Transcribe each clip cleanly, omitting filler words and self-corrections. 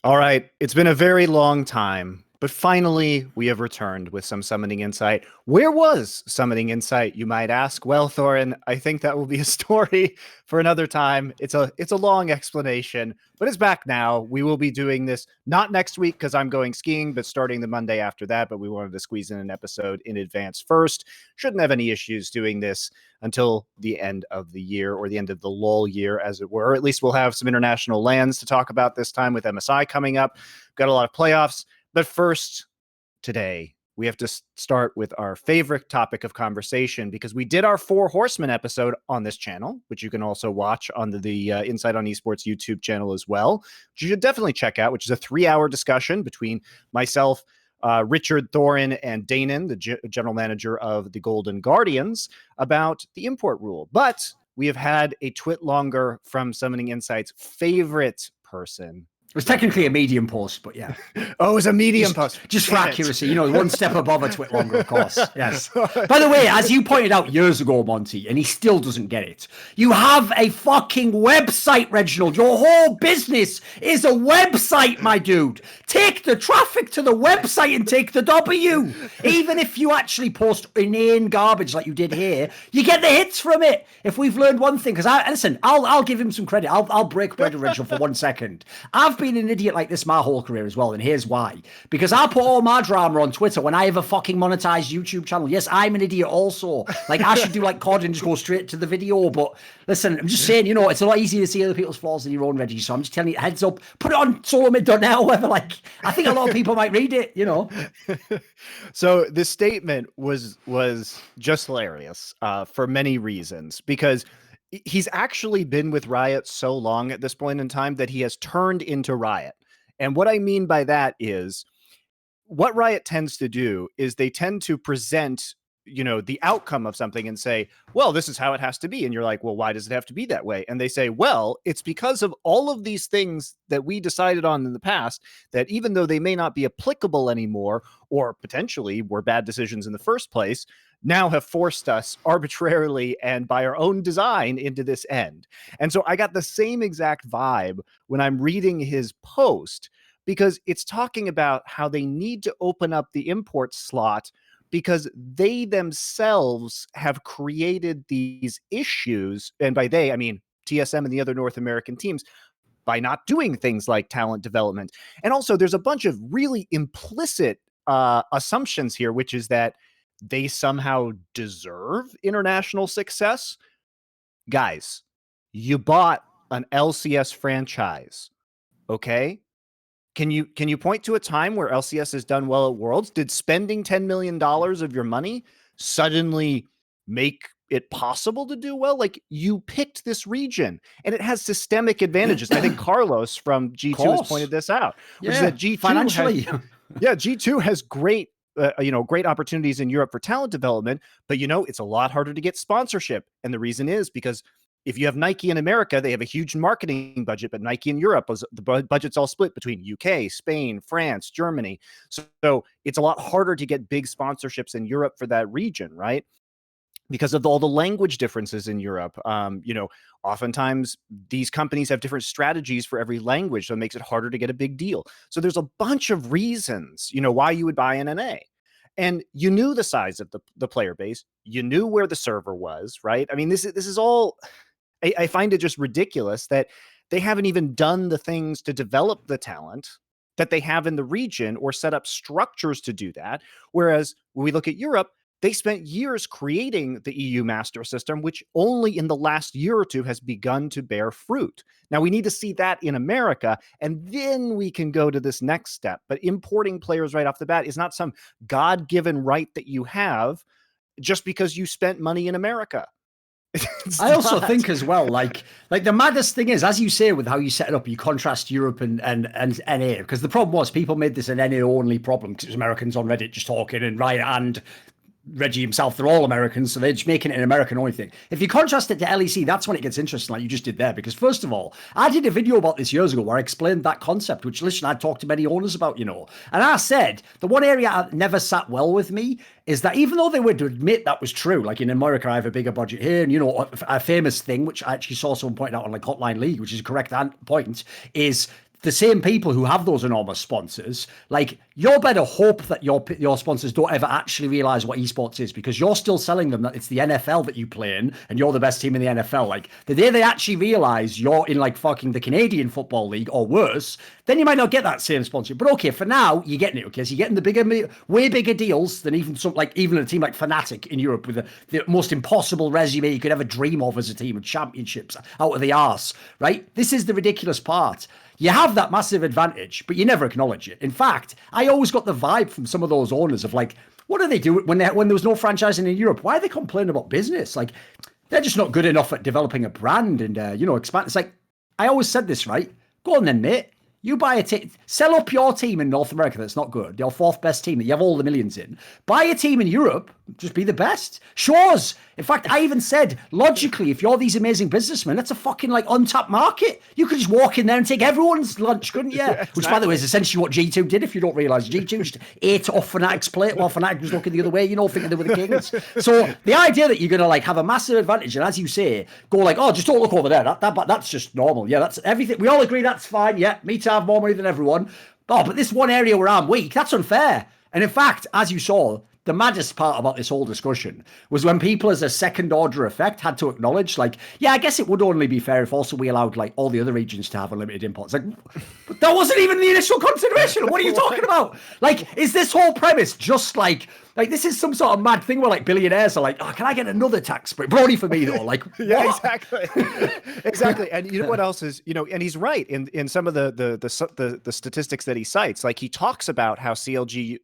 All right, it's been a very long time, but finally we have returned with some Summoning Insight. Where was Summoning Insight, you might ask? Well, Thorin, I think that will be a story for another time. It's a long explanation, but it's back now. We will be doing this not next week because I'm going skiing, but starting the Monday after that. But we wanted to squeeze in an episode in advance first. Shouldn't have any issues doing this until the end of the year, or the end of the lull year, as it were. At least we'll have some international lands to talk about this time with MSI coming up. Got a lot of playoffs. But first, today, we have to start with our favorite topic of conversation, because we did our Four Horsemen episode on this channel, which you can also watch on the Insight on Esports YouTube channel as well, which you should definitely check out, which is a 3-hour discussion between myself, Richard, Thorin, and Danon, the general manager of the Golden Guardians, about the import rule. But we have had a twit longer from Summoning Insight's favorite person. It was technically a medium post, but yeah. Oh, it was a medium post. Just for accuracy, you know, one step above a twit longer, of course. Yes. By the way, as you pointed out years ago, Monty, and he still doesn't get it, you have a fucking website, Reginald. Your whole business is a website, my dude. Take the traffic to the website and take the W. Even if you actually post inane garbage like you did here, you get the hits from it. If we've learned one thing, because listen, I'll give him some credit. I'll break bread with Reginald for 1 second. I've been an idiot like this my whole career as well, and here's why. Because I put all my drama on Twitter when I have a fucking monetized YouTube channel. Yes, I'm an idiot also. Like, I should do like COD and just go straight to the video, but listen, I'm just saying, you know, it's a lot easier to see other people's flaws than your own, Reggie, so I'm just telling you, heads up, put it on solomid.net or whatever. Like, I think a lot of people might read it, you know. So this statement was just hilarious for many reasons, because he's actually been with Riot so long at this point in time that he has turned into Riot. And what I mean by that is, what Riot tends to do is they tend to present, you know, the outcome of something and say, well, this is how it has to be. And you're like, well, why does it have to be that way? And they say, well, it's because of all of these things that we decided on in the past, that even though they may not be applicable anymore, or potentially were bad decisions in the first place, now have forced us arbitrarily and by our own design into this end. And so I got the same exact vibe when I'm reading his post, because it's talking about how they need to open up the import slot because they themselves have created these issues. And by they, I mean TSM and the other North American teams, by not doing things like talent development. And also there's a bunch of really implicit assumptions here, which is that they somehow deserve international success. Guys, you bought an LCS franchise, okay? Can you point to a time where LCS has done well at Worlds? Did spending $10 million of your money suddenly make it possible to do well? Like, you picked this region and it has systemic advantages. I think Carlos from G2 has pointed this out, which is that G2 financially. G2 has great great opportunities in Europe for talent development, but it's a lot harder to get sponsorship. And the reason is because if you have Nike in America, they have a huge marketing budget, but Nike in Europe, the budget's all split between UK, Spain, France, Germany. So it's a lot harder to get big sponsorships in Europe for that region, right? Because of all the language differences in Europe. Oftentimes these companies have different strategies for every language, so it makes it harder to get a big deal. So there's a bunch of reasons, why you would buy an NA. And you knew the size of the player base. You knew where the server was, right? I mean, this is all, I find it just ridiculous that they haven't even done the things to develop the talent that they have in the region or set up structures to do that. Whereas when we look at Europe, they spent years creating the EU master system, which only in the last year or two has begun to bear fruit. Now, we need to see that in America, and then we can go to this next step. But importing players right off the bat is not some God-given right that you have just because you spent money in America. I also think as well, like the maddest thing is, as you say, with how you set it up, you contrast Europe and NA, because the problem was people made this an NA only problem because it was Americans on Reddit just talking, and Riot and Reggie himself, they're all Americans, so they're just making it an American only thing. If you contrast it to LEC, that's when it gets interesting, like you just did there, because first of all, I did a video about this years ago where I explained that concept, which, listen, I talked to many owners about, and I said the one area that never sat well with me is that even though they would admit that was true, like in America, I have a bigger budget here, and a famous thing, which I actually saw someone point out on like Hotline League, which is a correct point, is the same people who have those enormous sponsors, like, you're better hope that your sponsors don't ever actually realize what esports is, because you're still selling them that it's the NFL that you play in and you're the best team in the NFL. Like, the day they actually realize you're in like fucking the Canadian Football League or worse, then you might not get that same sponsorship. But okay, for now, you're getting it, okay? So you're getting the way bigger deals than even a team like Fnatic in Europe with the most impossible resume you could ever dream of as a team of championships out of the arse, right? This is the ridiculous part. You have that massive advantage, but you never acknowledge it. In fact, I always got the vibe from some of those owners of like, what do they do when there was no franchising in Europe? Why are they complaining about business? Like, they're just not good enough at developing a brand and, expand. It's like, I always said this, right? Go on then, mate. You buy a team, sell up your team in North America that's not good, your fourth best team that you have all the millions in. Buy a team in Europe, just be the best. Show us. In fact, I even said, logically, if you're these amazing businessmen, that's a fucking like untapped market. You could just walk in there and take everyone's lunch, couldn't you? Yeah, exactly. Which, by the way, is essentially what G2 did, if you don't realise. G2 just ate off Fnatic's plate while Fnatic was looking the other way, thinking they were the kings. So the idea that you're going to like have a massive advantage and, as you say, go like, oh, just don't look over there. That's just normal. Yeah, that's everything. We all agree that's fine. Yeah, me to have more money than everyone. Oh, but this one area where I'm weak, that's unfair. And in fact, as you saw, the maddest part about this whole discussion was when people as a second order effect had to acknowledge, like, yeah, I guess it would only be fair if also we allowed like all the other regions to have unlimited imports. Like, but that wasn't even the initial consideration. What are you talking about? Like, is this whole premise just like this is some sort of mad thing where like billionaires are like, oh, can I get another tax break? But only for me though. Like, yeah, exactly. Exactly. And you know what else is, and he's right in some of the statistics that he cites. Like, he talks about how CLG,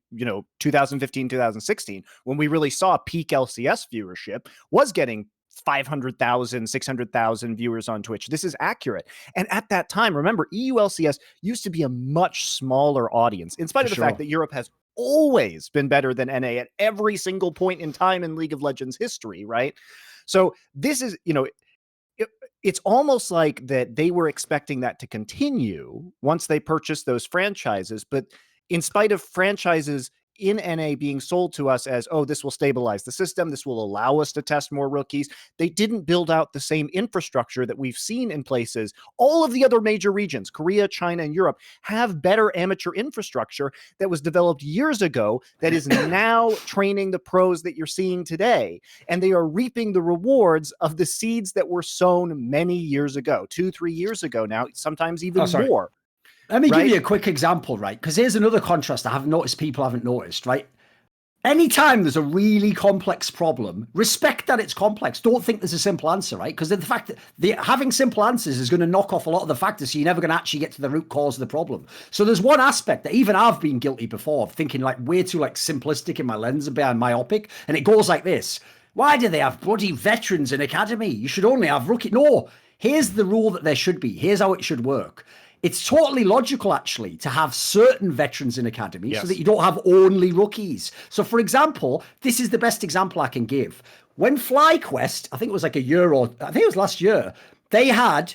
2015, 2016, when we really saw peak LCS viewership, was getting 500,000, 600,000 viewers on Twitch. This is accurate. And at that time, remember, EULCS used to be a much smaller audience, in spite of the fact that Europe has always been better than NA at every single point in time in League of Legends history, right? So this is, it's almost like that they were expecting that to continue once they purchased those franchises. But in spite of franchises in NA being sold to us as, oh, this will stabilize the system, this will allow us to test more rookies, they didn't build out the same infrastructure that we've seen in places. All of the other major regions, Korea, China, and Europe, have better amateur infrastructure that was developed years ago that is now training the pros that you're seeing today. And they are reaping the rewards of the seeds that were sown many years ago, 2-3 years ago now, sometimes even more. Let me give you a quick example, right? Because here's another contrast I haven't noticed people haven't noticed, right? Anytime there's a really complex problem, respect that it's complex. Don't think there's a simple answer, right? Because the fact that having simple answers is going to knock off a lot of the factors, so you're never going to actually get to the root cause of the problem. So there's one aspect that even I've been guilty before of thinking like way too like simplistic in my lens and being myopic, and it goes like this. Why do they have bloody veterans in academy? You should only have rookie. No, here's the rule that there should be. Here's how it should work. It's totally logical, actually, to have certain veterans in academy so that you don't have only rookies. So, for example, this is the best example I can give. When FlyQuest, I think it was like I think it was last year, they had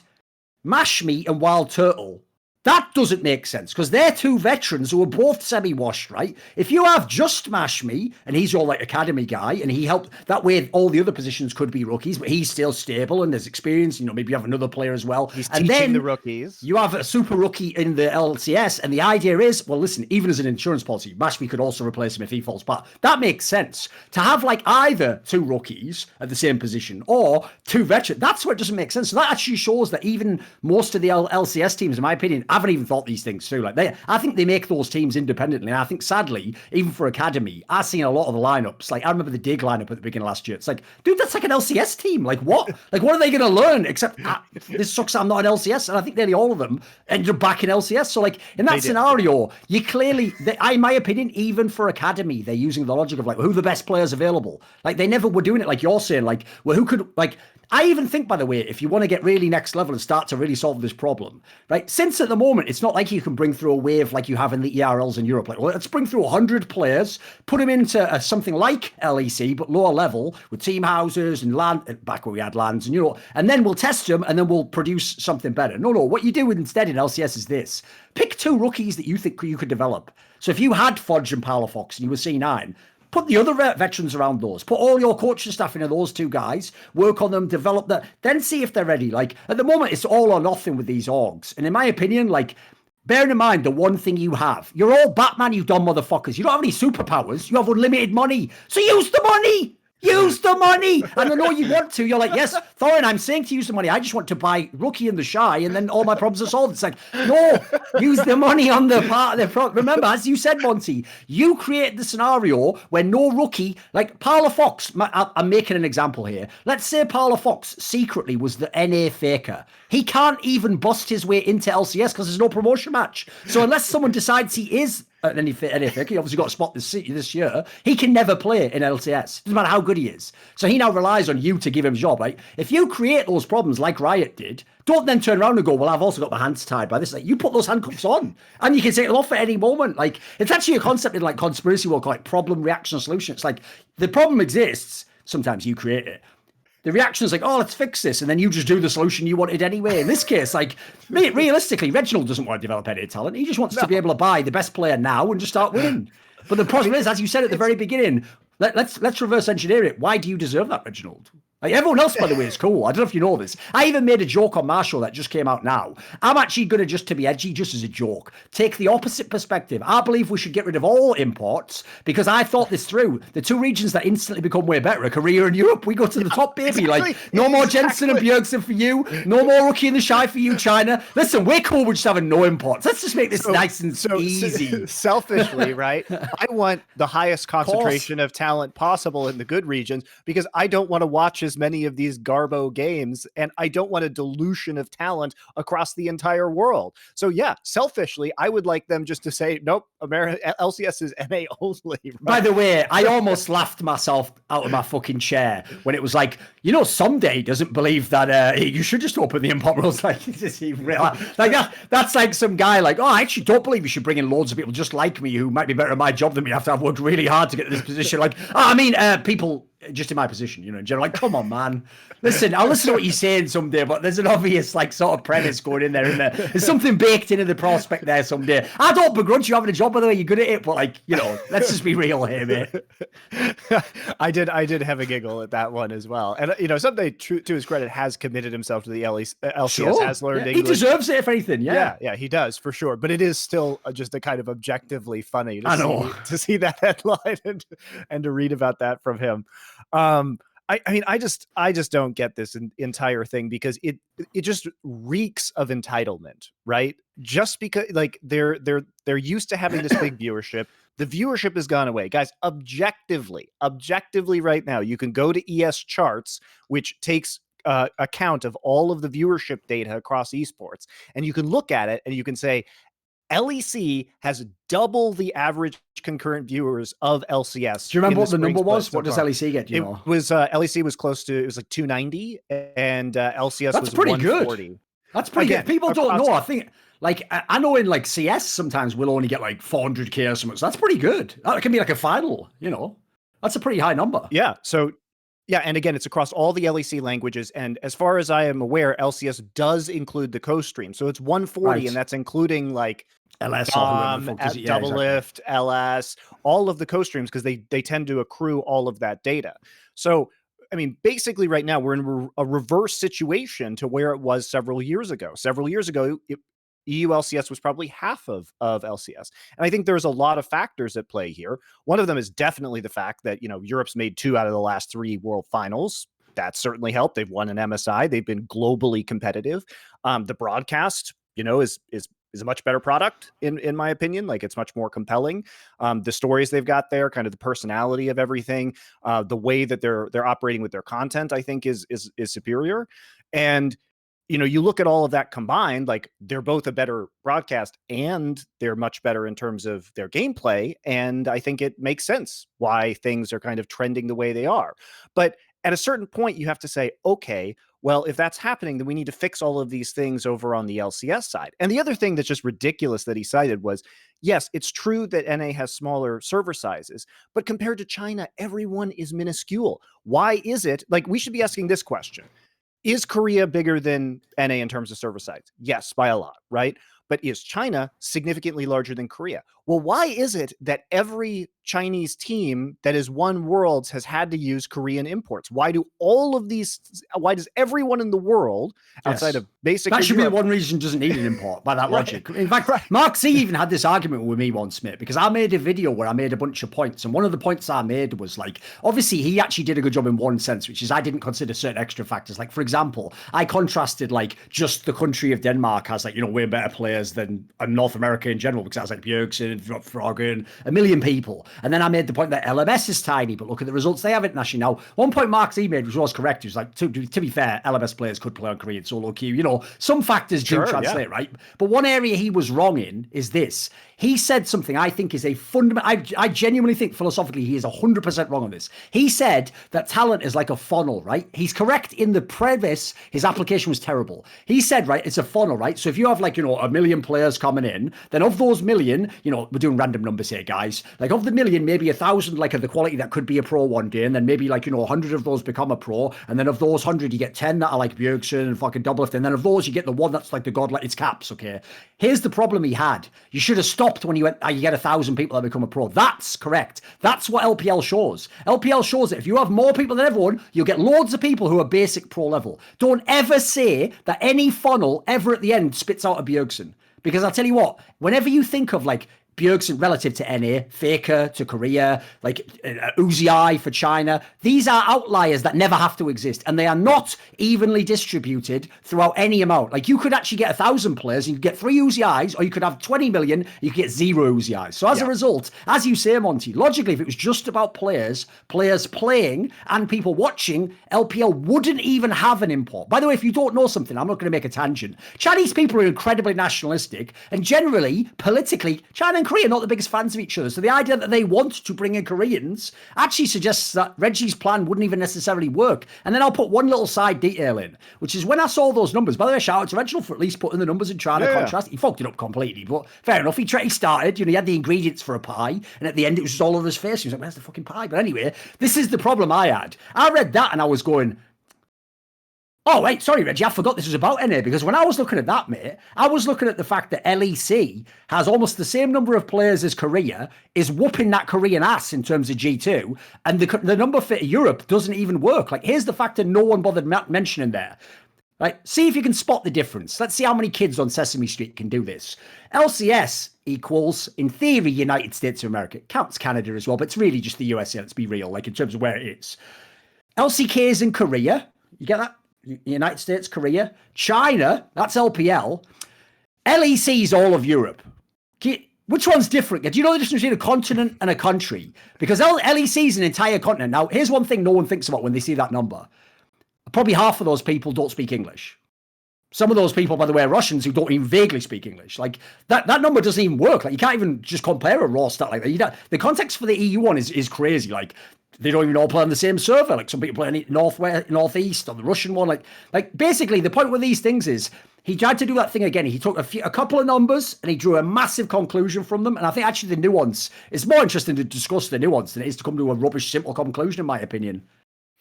Mashme and Wild Turtle. That doesn't make sense because they're two veterans who are both semi-washed, right? If you have just Mashme and he's your like academy guy and he helped, that way all the other positions could be rookies, but he's still stable and there's experience, maybe you have another player as well. He's and teaching then the rookies. You have a super rookie in the LCS and the idea is, well, listen, even as an insurance policy, Mashme could also replace him if he falls apart. That makes sense. To have like either two rookies at the same position or two veterans, that's where it doesn't make sense. So that actually shows that even most of the LCS teams, in my opinion, haven't even thought these things through. Like I think they make those teams independently. And I think sadly, even for academy, I've seen a lot of the lineups. Like I remember the Dig lineup at the beginning of last year. It's like, dude, that's like an LCS team. Like what? Like what are they going to learn? Except this sucks. I'm not an LCS, and I think nearly all of them ended up back in LCS. So like in that scenario, you clearly, in my opinion, even for academy, they're using the logic of like who are the best players available. Like they never were doing it like you're saying. Like well, who could like. I even think, by the way, if you want to get really next level and start to really solve this problem, right? Since at the moment, it's not like you can bring through a wave like you have in the ERLs in Europe. Like, well, let's bring through 100 players, put them into something like LEC, but lower level with team houses and land, back where we had lands, and then we'll test them and then we'll produce something better. No, what you do instead in LCS is this. Pick two rookies that you think you could develop. So if you had Fudge and Palafox and you were C9, put the other veterans around those. Put all your coaching staff into those two guys. Work on them, develop that. Then see if they're ready. Like, at the moment, it's all or nothing with these orgs. And in my opinion, like, bearing in mind the one thing you have, you're all Batman, you dumb motherfuckers. You don't have any superpowers. You have unlimited money. So use the money. Use the money. And I know you want to. You're like, yes, Thorin, I'm saying to use the money. I just want to buy Rookie and the Shy, and then all my problems are solved. It's like, no, use the money on the part of the problem. Remember, as you said, Monty, you create the scenario where no Rookie, like Parler Fox, I'm making an example here. Let's say Parler Fox secretly was the NA faker. He can't even bust his way into LCS because there's no promotion match. So unless someone decides he is any faker, he obviously got a spot this year, he can never play in LCS. Doesn't matter how good he is. So he now relies on you to give him a job, right? If you create those problems like Riot did, don't then turn around and go, well, I've also got my hands tied by this. Like, you put those handcuffs on and you can take them off at any moment. Like, it's actually a concept in like conspiracy world called like problem, reaction, solution. It's like the problem exists. Sometimes you create it. The reaction is like, oh, let's fix this. And then you just do the solution you wanted anyway. In this case, like, realistically, Reginald doesn't want to develop any talent. He just wants to be able to buy the best player now and just start winning. But the problem is, as you said at the very beginning, let's reverse engineer it. Why do you deserve that, Reginald? Like, everyone else, by the way, is cool. I don't know if you know this. I even made a joke on my show that just came out now. I'm actually going to, just to be edgy, just as a joke, take the opposite perspective. I believe we should get rid of all imports because I thought this through. The two regions that instantly become way better are Korea and Europe. We go to the top, baby. Exactly. Like, no more Jensen and Bjergsen for you. No more Rookie and the Shy for you, China. Listen, we're cool with just having no imports. Let's just make this nice and easy. Selfishly, right? I want the highest concentration of talent possible in the good regions because I don't want to watch as many of these garbo games, and I don't want a dilution of talent across the entire world. So yeah, selfishly, I would like them just to say, nope, LCS is NA only. Right? By the way, I almost laughed myself out of my fucking chair when it was like, you know, Someday doesn't believe that you should just open the import rules. Like, is he real? Like that's like some guy like, oh, I actually don't believe you should bring in loads of people just like me who might be better at my job than me after I've worked really hard to get to this position. Like, oh, I mean, people just in my position, you know, in general, like, come on, man. Listen, I'll listen to what you're saying someday, but there's an obvious, like, sort of premise going in there, isn't there? There's something baked into the prospect there someday. I don't begrudge you having a job, by the way, you're good at it, but, like, you know, let's just be real here, mate. I did have a giggle at that one as well. And, you know, Someday, to his credit, has committed himself to the LCS, sure. has learned English. English. He deserves it, if anything, yeah. Yeah, he does, for sure. But it is still just a kind of objectively funny to see that headline and to read about that from him. I mean, I just don't get this entire thing because it just reeks of entitlement, right? Just because, like, they're used to having this big viewership. The viewership has gone away, guys. Objectively right now, you can go to ES Charts, which takes account of all of the viewership data across esports, and you can look at it and you can say, LEC has double the average concurrent viewers of LCS. Do you remember what the number was? What does LEC get? Do you know? It was LEC was close to, it was like 290, and LCS was pretty 140. Good. That's pretty good. People don't know. I think, like, I know in like CS sometimes we'll only get like 400k or something. So that's pretty good. That can be like a final. You know, that's a pretty high number. Yeah. So. Yeah, and again, it's across all the LEC languages, and as far as I am aware, LCS does include the co-stream, so it's 140, right. And that's including like LS, Double Lift, LS, all of the co-streams, because they tend to accrue all of that data. So, I mean, basically right now we're in a reverse situation to where it was several years ago. Several years ago, EU LCS was probably half of LCS. And I think there's a lot of factors at play here. One of them is definitely the fact that, you know, Europe's made 2 out of the last 3 World Finals. That certainly helped. They've won an MSI. They've been globally competitive. The broadcast, you know, is a much better product in my opinion. Like, it's much more compelling. The stories they've got there, kind of the personality of everything, the way that they're operating with their content, I think is superior. And you know, you look at all of that combined, like, they're both a better broadcast and they're much better in terms of their gameplay. And I think it makes sense why things are kind of trending the way they are. But at a certain point, you have to say, okay, well, if that's happening, then we need to fix all of these things over on the LCS side. And the other thing that's just ridiculous that he cited was, yes, it's true that NA has smaller server sizes, but compared to China, everyone is minuscule. Why is it? Like, we should be asking this question. Is Korea bigger than NA in terms of server size? Yes, by a lot, right? but is China significantly larger than Korea? Well, why is it that every Chinese team that has won Worlds has had to use Korean imports? Why does everyone in the world outside of basically that should Europe, be one region doesn't need an import by that Right. logic. In fact, Mark C even had this argument with me once, mate, because I made a video where I made a bunch of points, and one of the points I made was like, obviously he actually did a good job in one sense, which is I didn't consider certain extra factors. Like, for example, I contrasted like just the country of Denmark has like, way better players than North America in general, because that's like Perkz and Froggen, a million people. And then I made the point that LMS is tiny, but look at the results they have internationally. Now, one point Mark C made, which was correct, he was like, to be fair, LMS players could play on Korean solo queue. Some factors do translate, right? But one area he was wrong in is this. He said something I think is a fundamental. I genuinely think philosophically he is 100% wrong on this. He said that talent is like a funnel, right? He's correct in the premise. His application was terrible. He said, right, it's a funnel, right? So if you have like, a million players coming in, then of those million, we're doing random numbers here, guys. Like of the million, maybe 1,000 like of the quality that could be a pro one day, and then maybe like, 100 of those become a pro, and then of those 100, you get 10 that are like Bjergsen and fucking Doublelift, and then of those, you get the one that's like the god, like it's caps, okay? Here's the problem he had. You should have stopped when you went, you get 1,000 people that become a pro. That's correct. That's what LPL shows. LPL shows that if you have more people than everyone, you'll get loads of people who are basic pro level. Don't ever say that any funnel ever at the end spits out a Bjergsen. Because I'll tell you what, whenever you think of like Bjergsen relative to NA, Faker to Korea, like Uzi for China. These are outliers that never have to exist, and they are not evenly distributed throughout any amount. Like you could actually get 1,000 players, and you could get 3 Uzi, or you could have 20 million, you could get 0 Uzi. So as a result, as you say, Monty, logically, if it was just about players playing, and people watching, LPL wouldn't even have an import. By the way, if you don't know something, I'm not going to make a tangent. Chinese people are incredibly nationalistic, and generally, politically, China and Korea are not the biggest fans of each other. So the idea that they want to bring in Koreans actually suggests that Reggie's plan wouldn't even necessarily work. And then I'll put one little side detail in, which is when I saw those numbers, by the way, shout out to Reginald for at least putting the numbers and trying to contrast. He fucked it up completely, but fair enough. He started, he had the ingredients for a pie, and at the end it was just all over his face. He was like, where's the fucking pie? But anyway, this is the problem I had. I read that and I was going, oh, wait, sorry, Reggie, I forgot this was about NA, because when I was looking at that, mate, I was looking at the fact that LEC has almost the same number of players as Korea, is whooping that Korean ass in terms of G2, and the number for Europe doesn't even work. Like, here's the factor no one bothered mentioning there. Like, see if you can spot the difference. Let's see how many kids on Sesame Street can do this. LCS equals, in theory, United States of America. It counts Canada as well, but it's really just the USA, let's be real, like in terms of where it is. LCK is in Korea. You get that? United States, Korea, China, that's LPL. LEC is all of Europe. Which one's different? Do you know the difference between a continent and a country? Because LEC is an entire continent. Now, here's one thing no one thinks about when they see that number. Probably half of those people don't speak English. Some of those people, by the way, are Russians who don't even vaguely speak English. Like, that number doesn't even work. Like, you can't even just compare a raw stat like that. The context for the EU one is crazy. Like, they don't even all play on the same server. Like, some people play Northwest, Northeast, or the Russian one. Like basically, the point with these things is he tried to do that thing again. He took a couple of numbers and he drew a massive conclusion from them. And I think actually the nuance is more interesting to discuss the nuance than it is to come to a rubbish, simple conclusion, in my opinion.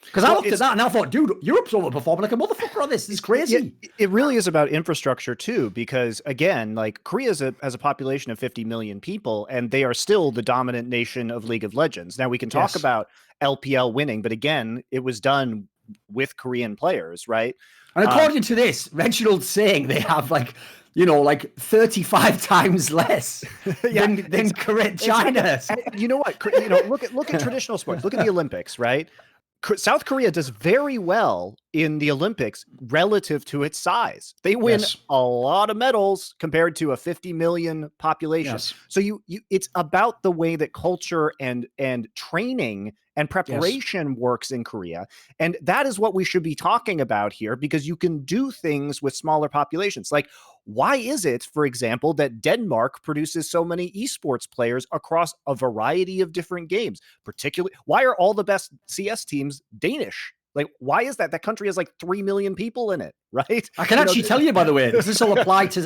Because I looked at that and I thought, dude, Europe's overperforming like a motherfucker on this. This is crazy. It really is about infrastructure too, because again, like Korea has a population of 50 million people, and they are still the dominant nation of League of Legends. Now we can talk about LPL winning, but again, it was done with Korean players, right? And according to this, Reginald's saying they have like 35 times less than Korea, China. You know what? Look at traditional sports. Look at the Olympics, right? South Korea does very well in the Olympics relative to its size. They win a lot of medals compared to a 50 million population. So it's about the way that culture and training and preparation works in Korea. And that is what we should be talking about here, because you can do things with smaller populations. Like, why is it, for example, that Denmark produces so many esports players across a variety of different games? Particularly, why are all the best CS teams Danish? Like, why is that? That country has like 3 million people in it, right? I can actually tell you, by the way, this will apply to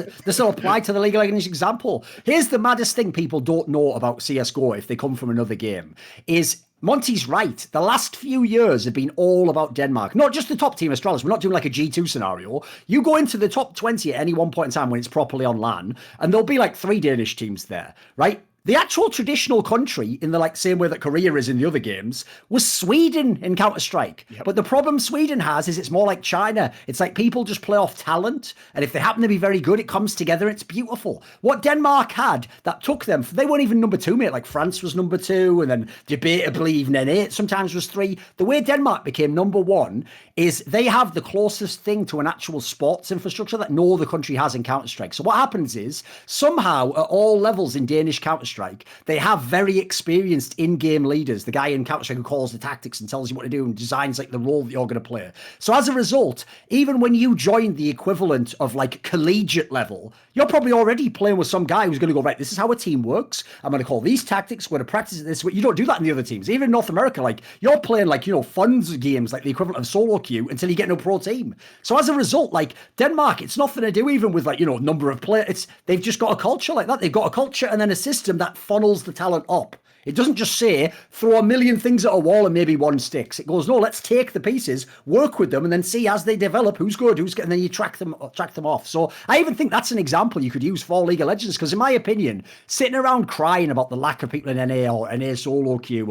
the League of Legends example. Here's the maddest thing people don't know about CSGO if they come from another game, is Monty's right. The last few years have been all about Denmark. Not just the top team, Astralis. We're not doing like a G2 scenario. You go into the top 20 at any one point in time when it's properly on LAN, and there'll be like 3 Danish teams there, right? The actual traditional country, in the like same way that Korea is in the other games, was Sweden in Counter-Strike. Yep. But the problem Sweden has is it's more like China. It's like people just play off talent, and if they happen to be very good, it comes together. It's beautiful. What Denmark had that took them, they weren't even number 2, mate. Like France was number 2, and then debatably even N8 sometimes was 3. The way Denmark became number 1 is they have the closest thing to an actual sports infrastructure that no other country has in Counter-Strike. So what happens is, somehow at all levels in Danish Counter-Strike, they have very experienced in-game leaders, the guy in Counter-Strike who calls the tactics and tells you what to do and designs like the role that you're going to play. So as a result, even when you join the equivalent of like collegiate level, you're probably already playing with some guy who's going to go, right, this is how a team works. I'm going to call these tactics. We're going to practice this way. You don't do that in the other teams. Even in North America, like you're playing like, funds games, like the equivalent of solo queue until you get into a pro team. So as a result, like Denmark, it's nothing to do even with like, number of players. They've just got a culture like that. They've got a culture and then a system that funnels the talent up. It doesn't just say throw a million things at a wall and maybe one sticks. It goes, no, let's take the pieces, work with them, and then see as they develop who's good, who's good, and then you track them off. So I even think that's an example you could use for League of Legends, because in my opinion, sitting around crying about the lack of people in NA or NA solo queue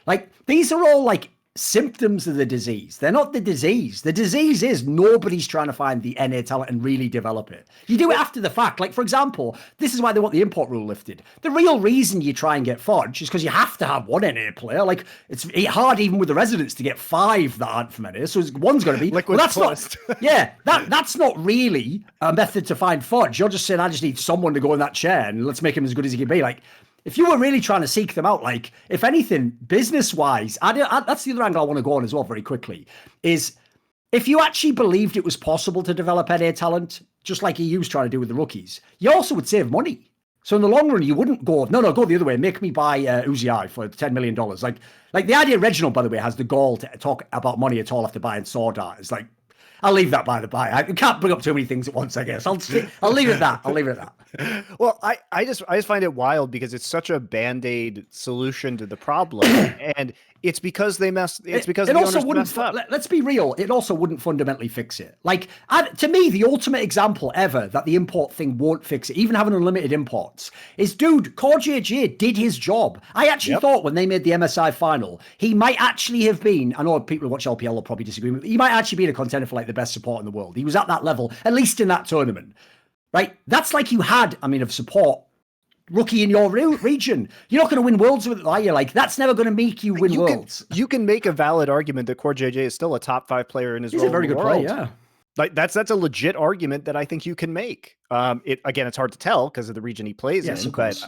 like these are all like symptoms of the disease. They're not the disease. The disease is nobody's trying to find the NA talent and really develop it. You do it after the fact. Like, for example, this is why they want the import rule lifted. The real reason you try and get Fudge is because you have to have one NA player. Like, it's hard even with the residents to get 5 that aren't from NA. So one's got to be. Well, that's not. Yeah, that's not really a method to find Fudge. You're just saying, I just need someone to go in that chair and let's make him as good as he can be. Like, if you were really trying to seek them out, like, if anything, business-wise, that's the other angle I want to go on as well very quickly, is if you actually believed it was possible to develop NA talent, just like EU's trying to do with the rookies, you also would save money. So in the long run, you wouldn't go, no, go the other way. Make me buy Uzi for $10 million. Like the idea Reginald, by the way, has the gall to talk about money at all after buying Sword Art. It's like, I'll leave that by the by. I can't bring up too many things at once, I guess. I'll leave it at that. I'll leave it at that. Well, I just find it wild because it's such a band-aid solution to the problem. And it's because they messed up. Let's be real. It also wouldn't fundamentally fix it. Like, to me, the ultimate example ever that the import thing won't fix it, even having unlimited imports, is, dude, CoreJJ did his job. I actually thought when they made the MSI final, he might actually have been, I know people who watch LPL will probably disagree with me, he might actually be a contender for like the best support in the world. He was at that level, at least in that tournament. Right? That's like you had, of support, rookie in your region. You're not going to win worlds with it, are you? Like, that's never going to make you win worlds. You can make a valid argument that CoreJJ is still a top 5 player in his role. He's a very good player, yeah. Like that's a legit argument that I think you can make. It's hard to tell because of the region he plays in, but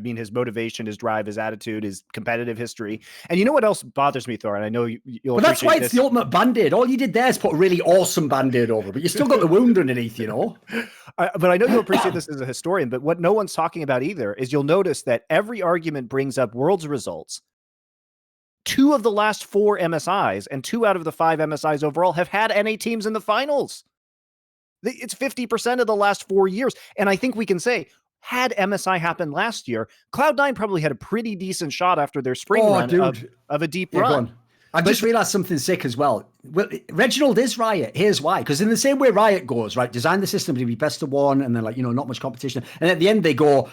his motivation, his drive, his attitude, his competitive history. And you know what else bothers me, Thorin? I know you'll. But that's why it's the ultimate band-aid. All you did there is put a really awesome band-aid over, but you still got the wound underneath, But I know you'll appreciate this as a historian, but what no one's talking about either is you'll notice that every argument brings up Worlds results. 2 of the last 4 MSIs and 2 out of the 5 MSIs overall have had NA teams in the finals. It's 50% of the last 4 years. And I think we can say, had MSI happened last year, Cloud9 probably had a pretty decent shot after their spring run of a deep run. I just realized something sick as well. Reginald is Riot. Here's why. Because in the same way Riot goes, right, design the system to be best of one, and then not much competition. And at the end they go,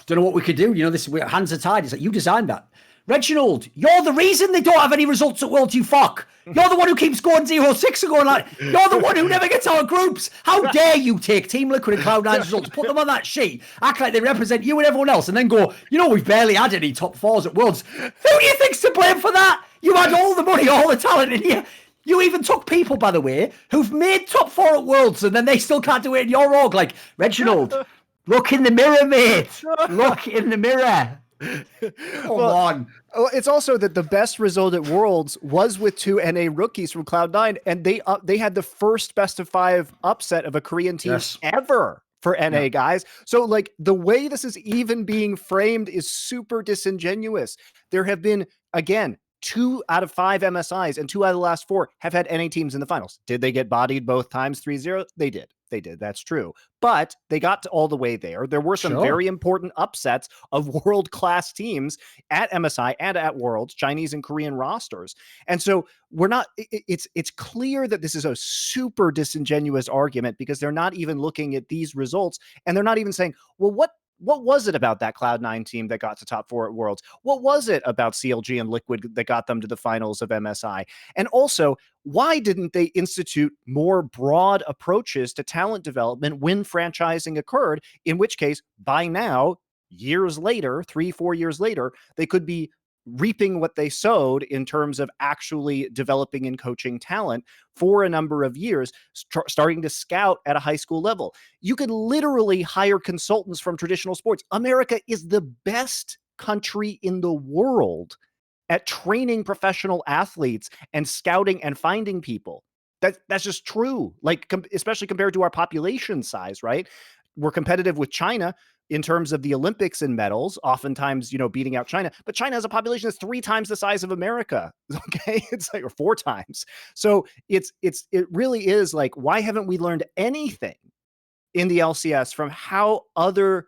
don't know what we could do. Hands are tied. It's like, you designed that. Reginald, you're the reason they don't have any results at Worlds, you fuck. You're the one who keeps going 0-6 and going like, you're the one who never gets out of groups. How dare you take Team Liquid and Cloud9's results, put them on that sheet, act like they represent you and everyone else, and then go, we've barely had any top 4s at Worlds. Who do you think's to blame for that? You had all the money, all the talent in here. You even took people, by the way, who've made top 4 at Worlds, and then they still can't do it in your org. Like, Reginald, look in the mirror, mate. Look in the mirror. Come on. It's also that the best result at Worlds was with 2 NA rookies from Cloud9, and they had the first best of 5 upset of a Korean team ever for NA guys. So like the way this is even being framed is super disingenuous. There have been, again, 2 out of 5 MSIs and 2 out of the last 4 have had NA teams in the finals. Did they get bodied both times 3-0? They did. That's true. But they got all the way there. There were some very important upsets of world-class teams at MSI and at Worlds, Chinese and Korean rosters. And so it's clear that this is a super disingenuous argument because they're not even looking at these results and they're not even saying, well, what was it about that Cloud9 team that got to top 4 at Worlds? What was it about CLG and Liquid that got them to the finals of MSI? And also, why didn't they institute more broad approaches to talent development when franchising occurred? In which case, by now, years later, 3-4 years later, they could be reaping what they sowed in terms of actually developing and coaching talent for a number of years, starting to scout at a high school level. You could literally hire consultants from traditional sports. America is the best country in the world at training professional athletes and scouting and finding people. That's just true. Like, especially compared to our population size, right? We're competitive with China in terms of the Olympics and medals, oftentimes, beating out China, but China has a population that's 3 times the size of America. Okay. It's like, or 4 times. So it really is like, why haven't we learned anything in the LCS from how other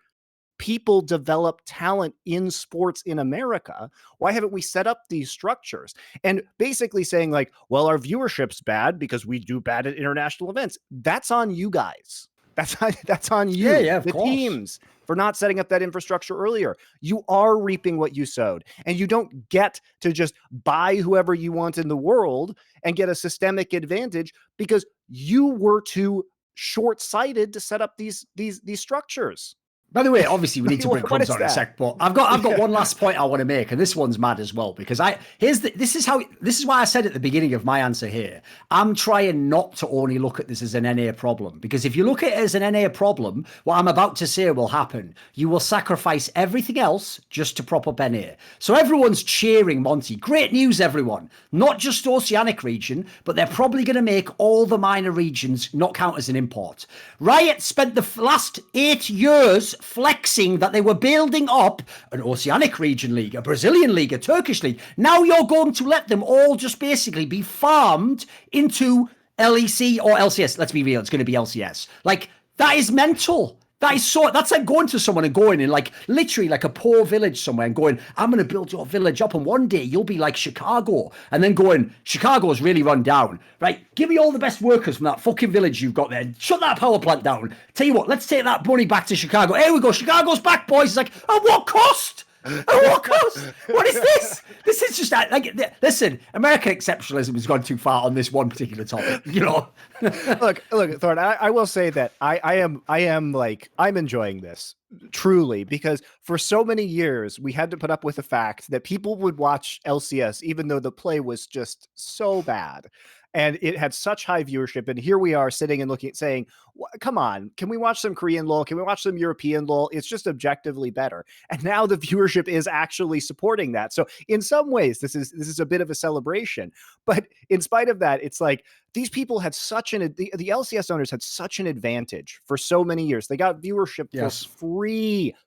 people develop talent in sports in America? Why haven't we set up these structures? And basically saying like, well, our viewership's bad because we do bad at international events. That's on you guys. That's on you, the teams, for not setting up that infrastructure earlier. You are reaping what you sowed, and you don't get to just buy whoever you want in the world and get a systemic advantage because you were too short-sighted to set up these structures. By the way, obviously we need to bring Crumbz on in a sec, but I've got one last point I want to make, and this one's mad as well because this is why I said at the beginning of my answer here, I'm trying not to only look at this as an NA problem, because if you look at it as an NA problem, what I'm about to say will happen. You will sacrifice everything else just to prop up NA. So everyone's cheering Monty. Great news, everyone. Not just Oceanic region, but they're probably going to make all the minor regions not count as an import. Riot spent the last 8 years flexing that they were building up an Oceanic region league, a Brazilian league, a Turkish league. Now you're going to let them all just basically be farmed into LEC or LCS. Let's be real, it's going to be LCS. Like, that is mental. That's like going to someone and going in like literally like a poor village somewhere and going, I'm going to build your village up and one day you'll be like Chicago, and then going, Chicago's really run down, right? Give me all the best workers from that fucking village you've got there. Shut that power plant down. Tell you what, let's take that money back to Chicago. Here we go. Chicago's back, boys. It's like, at what cost? At what cost? What is this? This is just like, listen, American exceptionalism has gone too far on this one particular topic, Look, Thorin, I will say that I'm enjoying this truly, because for so many years we had to put up with the fact that people would watch LCS even though the play was just so bad. And it had such high viewership. And here we are sitting and looking at saying, come on, can we watch some Korean LoL? Can we watch some European LoL? It's just objectively better. And now the viewership is actually supporting that. So in some ways, this is a bit of a celebration. But in spite of that, it's like these people had the LCS owners had such an advantage for so many years. They got viewership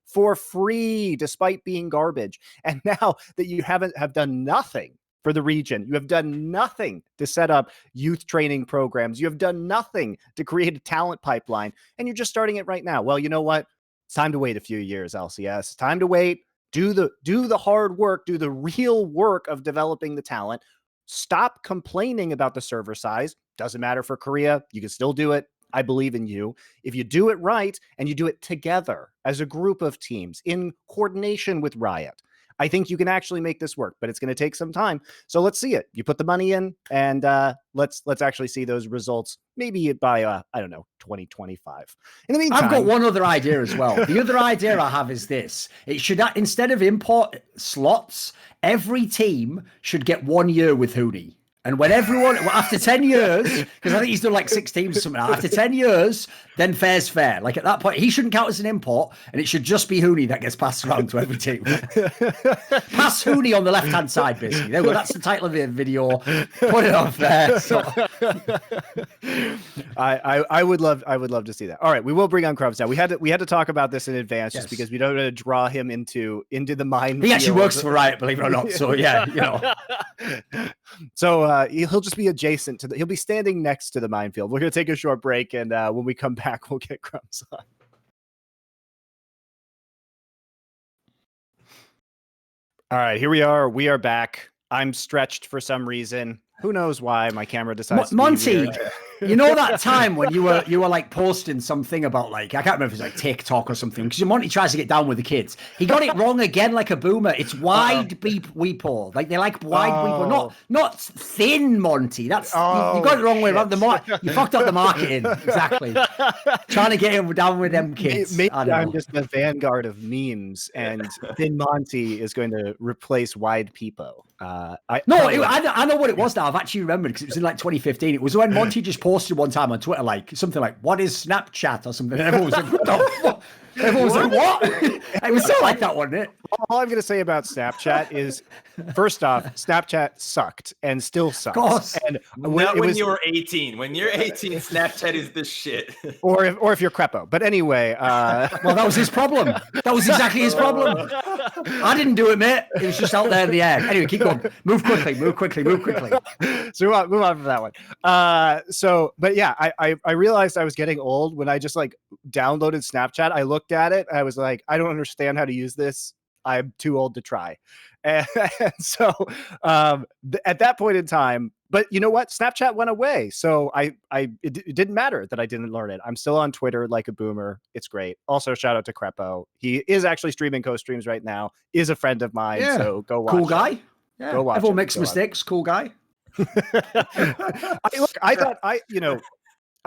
for free, despite being garbage. And now that you have done nothing for the region, you have done nothing to set up youth training programs, you have done nothing to create a talent pipeline, and you're just starting it right now. Well, you know what? It's time to wait a few years, LCS. It's time to wait. Do the hard work, do the real work of developing the talent. Stop complaining about the server size. Doesn't matter for Korea. You can still do it. I believe in you. If you do it right and you do it together as a group of teams in coordination with Riot, I think you can actually make this work, but it's going to take some time. So let's see it. You put the money in, and let's actually see those results. Maybe by 2025. In the meantime, I've got one other idea as well. The other idea I have is this: it should, instead of import slots, every team should get 1 year with Huni. And when everyone, after 10 years, because I think he's done like 6 teams or something, after 10 years, then fair's fair. Like at that point, he shouldn't count as an import, and it should just be Hooney that gets passed around to every team. Pass Hooney on the left-hand side, basically. There we go. That's the title of the video. Put it off there. So. I would love to see that. All right, we will bring on Crumbz now. We had to talk about this in advance just because we don't want to draw him into the mind. He actually works for Riot, believe it or not. So yeah, you know. So he'll just be adjacent to he'll be standing next to the minefield. We're gonna take a short break, and when we come back, we'll get Crumbz on. All right, here we are. We are back. I'm stretched for some reason. Who knows why my camera decides Monty, to be weird. You know that time when you were like posting something about like, I can't remember if it was like TikTok or something, because Monty tries to get down with the kids. He got it wrong again like a boomer. It's wide beep weepo. Like they like wide weepo, not thin Monty. That's you got it the wrong way around. You fucked up the marketing. Exactly. Trying to get him down with them kids. Maybe I'm just the vanguard of memes, and thin Monty is going to replace wide peepo. I know what it was now. I've actually remembered because it was in like 2015. It was when Monty just posted one time on Twitter like something like, "What is Snapchat?" or something. And everyone was like, "What the fuck?" Everyone was like, "What?" It was so like that, wasn't it? All I'm going to say about Snapchat is, first off, Snapchat sucked and still sucks. And when you were 18. When you're 18, Snapchat is the shit. Or if you're Crepo. But anyway, well, that was his problem. That was exactly his problem. I didn't do it, mate. It was just out there in the air. Anyway, keep going. Move quickly. So move on from that one. But yeah, I realized I was getting old when I just like downloaded Snapchat. I looked at it. I was like, I don't understand how to use this. I'm too old to try. And so at that point in time, but you know what? Snapchat went away. So it didn't matter that I didn't learn it. I'm still on Twitter like a boomer. It's great. Also, shout out to Crepo. He is actually streaming co-streams right now, is a friend of mine. Yeah. So go watch. Cool guy. Him. Yeah. Go watch. Everyone makes mistakes. Cool guy.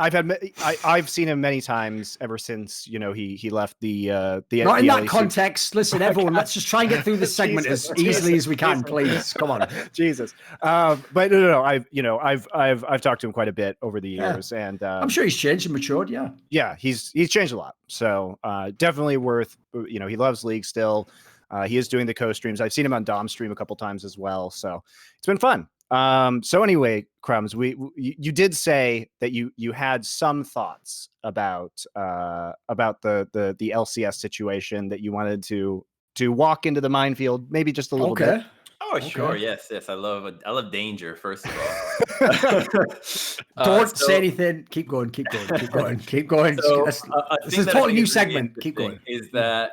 I've seen him many times ever since he left the not in that context. Listen, everyone, let's just try and get through this segment as easily as we can, please. Come on, Jesus. But no. I've talked to him quite a bit over the years, and I'm sure he's changed and matured. Yeah, he's changed a lot. So definitely worth. He loves League still. He is doing the co-streams. I've seen him on Dom stream a couple times as well. So it's been fun. So anyway, Crumbz, you did say that you had some thoughts about the LCS situation, that you wanted to walk into the minefield, maybe just a little bit. Oh, sure. Yes. I love danger, first of all. Don't say anything. Keep going. So, this is a totally new segment. Keep going. Is that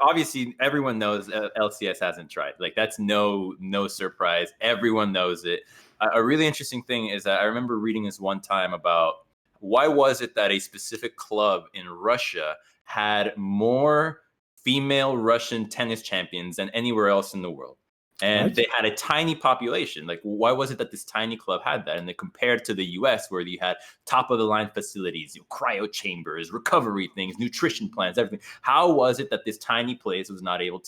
obviously everyone knows LCS hasn't tried. Like that's no surprise. Everyone knows it. A really interesting thing is that I remember reading this one time about why was it that a specific club in Russia had more female Russian tennis champions than anywhere else in the world. And they had a tiny population. Like, why was it that this tiny club had that? And they compared to the US, where you had top of the line facilities, cryo chambers, recovery things, nutrition plans, everything. How was it that this tiny place was able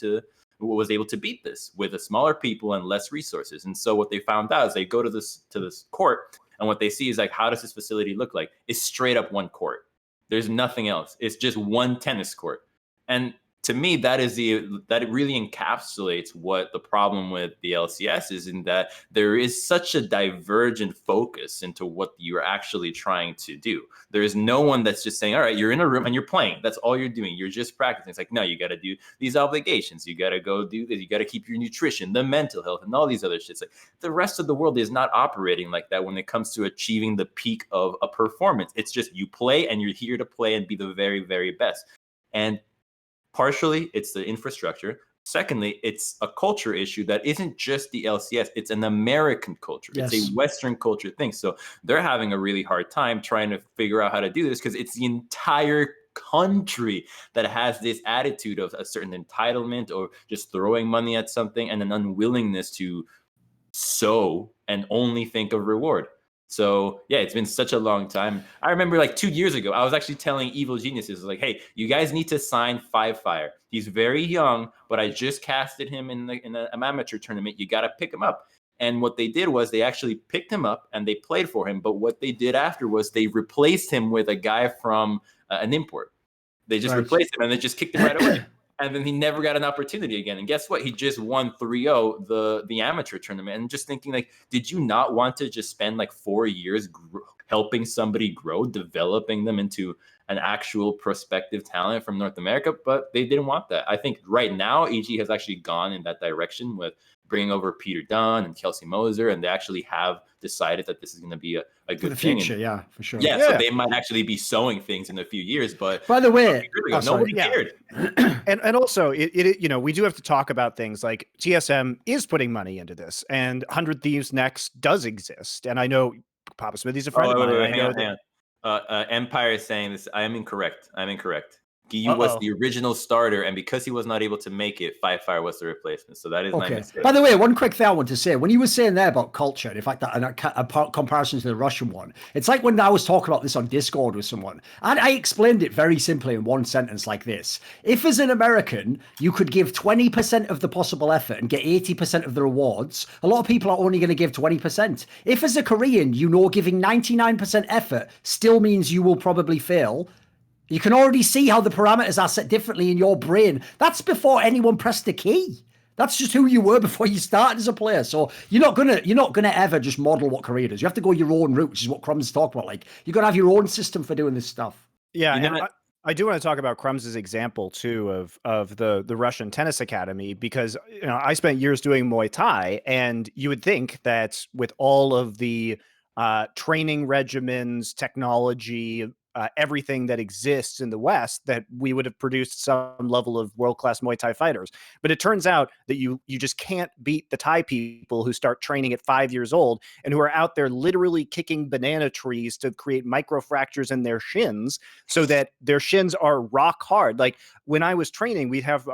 to beat this with a smaller people and less resources? And so what they found out is they go to this court, and what they see is like, how does this facility look like? It's straight up one court. There's nothing else. It's just one tennis court. And to me, that it really encapsulates what the problem with the LCS is, in that there is such a divergent focus into what you're actually trying to do. There is no one that's just saying, all right, you're in a room and you're playing. That's all you're doing. You're just practicing. It's like, no, you got to do these obligations. You got to go do this. You got to keep your nutrition, the mental health, and all these other shits. Like, the rest of the world is not operating like that when it comes to achieving the peak of a performance. It's just you play and you're here to play and be the very, very best. And partially, it's the infrastructure. Secondly, it's a culture issue that isn't just the LCS. It's an American culture. Yes. It's a Western culture thing. So they're having a really hard time trying to figure out how to do this, because it's the entire country that has this attitude of a certain entitlement or just throwing money at something and an unwillingness to sow and only think of reward. So yeah, it's been such a long time. I remember like 2 years ago, I was actually telling Evil Geniuses, like, hey, you guys need to sign Five Fire. He's very young, but I just casted him in an amateur tournament. You got to pick him up. And what they did was they actually picked him up and they played for him. But what they did after was they replaced him with a guy from an import. They just replaced him and they just kicked him right away. And then he never got an opportunity again. And guess what? He just won 3-0 the amateur tournament. And just thinking, like, did you not want to just spend like 4 years helping somebody grow, developing them into an actual prospective talent from North America? But they didn't want that. I think right now, EG has actually gone in that direction with bringing over Peter Dunn and Kelsey Moser, and they actually have decided that this is going to be a good for the thing. future, yeah, for sure. Yeah, so they might actually be sowing things in a few years. But by the way, nobody cared. And also, it you know, we do have to talk about things like TSM is putting money into this, and 100 Thieves Next does exist. And I know Papa Smithy's a friend of mine. Hang on. Empire is saying this. I am incorrect. Giyu was the original starter, and because he was not able to make it, Fire was the replacement. So that is my mistake. By the way, one quick thing I want to say. When you were saying there about culture, in fact, that a comparison to the Russian one, it's like when I was talking about this on Discord with someone, and I explained it very simply in one sentence like this. If as an American, you could give 20% of the possible effort and get 80% of the rewards, a lot of people are only going to give 20%. If as a Korean, you know giving 99% effort still means you will probably fail, you can already see how the parameters are set differently in your brain. That's before anyone pressed the key. That's just who you were before you started as a player. So you're not gonna ever just model what Korea does. You have to go your own route, which is what Crumbz talked about. Like, you gotta have your own system for doing this stuff. Yeah, and I do want to talk about Crumbz's example too of the Russian tennis academy, because you know I spent years doing Muay Thai, and you would think that with all of the training regimens, technology, everything that exists in the West, that we would have produced some level of world-class Muay Thai fighters. But it turns out that you just can't beat the Thai people who start training at 5 years old and who are out there literally kicking banana trees to create microfractures in their shins so that their shins are rock hard. Like when I was training, we'd have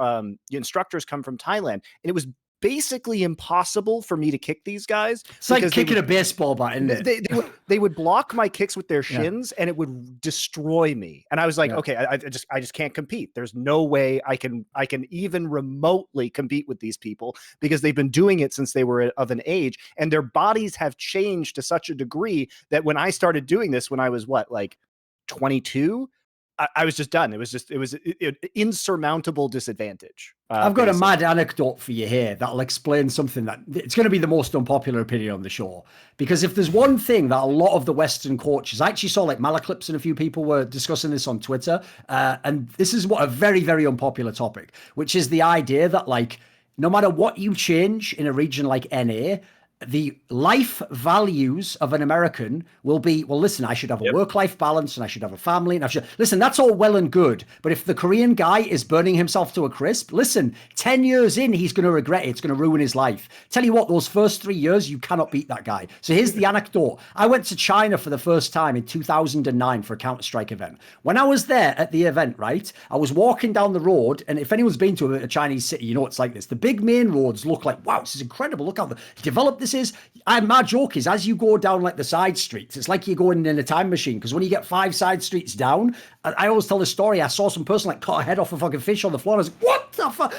instructors come from Thailand, and it was basically impossible for me to kick these guys. It's like kicking a baseball bat, isn't it? They would block my kicks with their shins, and it would destroy me. And I was like, okay, I just can't compete. There's no way I can even remotely compete with these people, because they've been doing it since they were of an age, and their bodies have changed to such a degree that when I started doing this, when I was like 22, I was just done. It was an insurmountable disadvantage. I've got a mad anecdote for you here that'll explain something that it's going to be the most unpopular opinion on the show. Because if there's one thing that a lot of the Western coaches, I actually saw like Malaclips and a few people were discussing this on Twitter. And this is what a very, very unpopular topic, which is the idea that like, no matter what you change in a region like NA, the life values of an American will be, well, listen, I should have a work-life balance and I should have a family. And listen, that's all well and good. But if the Korean guy is burning himself to a crisp, listen, 10 years in, he's going to regret it. It's going to ruin his life. Tell you what, those first 3 years, you cannot beat that guy. So here's the anecdote. I went to China for the first time in 2009 for a Counter-Strike event. When I was there at the event, right, I was walking down the road, and if anyone's been to a Chinese city, you know it's like this. The big main roads look like, wow, this is incredible. Look how developed this is. My joke is, as you go down like the side streets, it's like you're going in a time machine, because when you get 5 side streets down, I always tell the story, I saw some person like cut a head off a fucking fish on the floor, and I was like, what the fuck?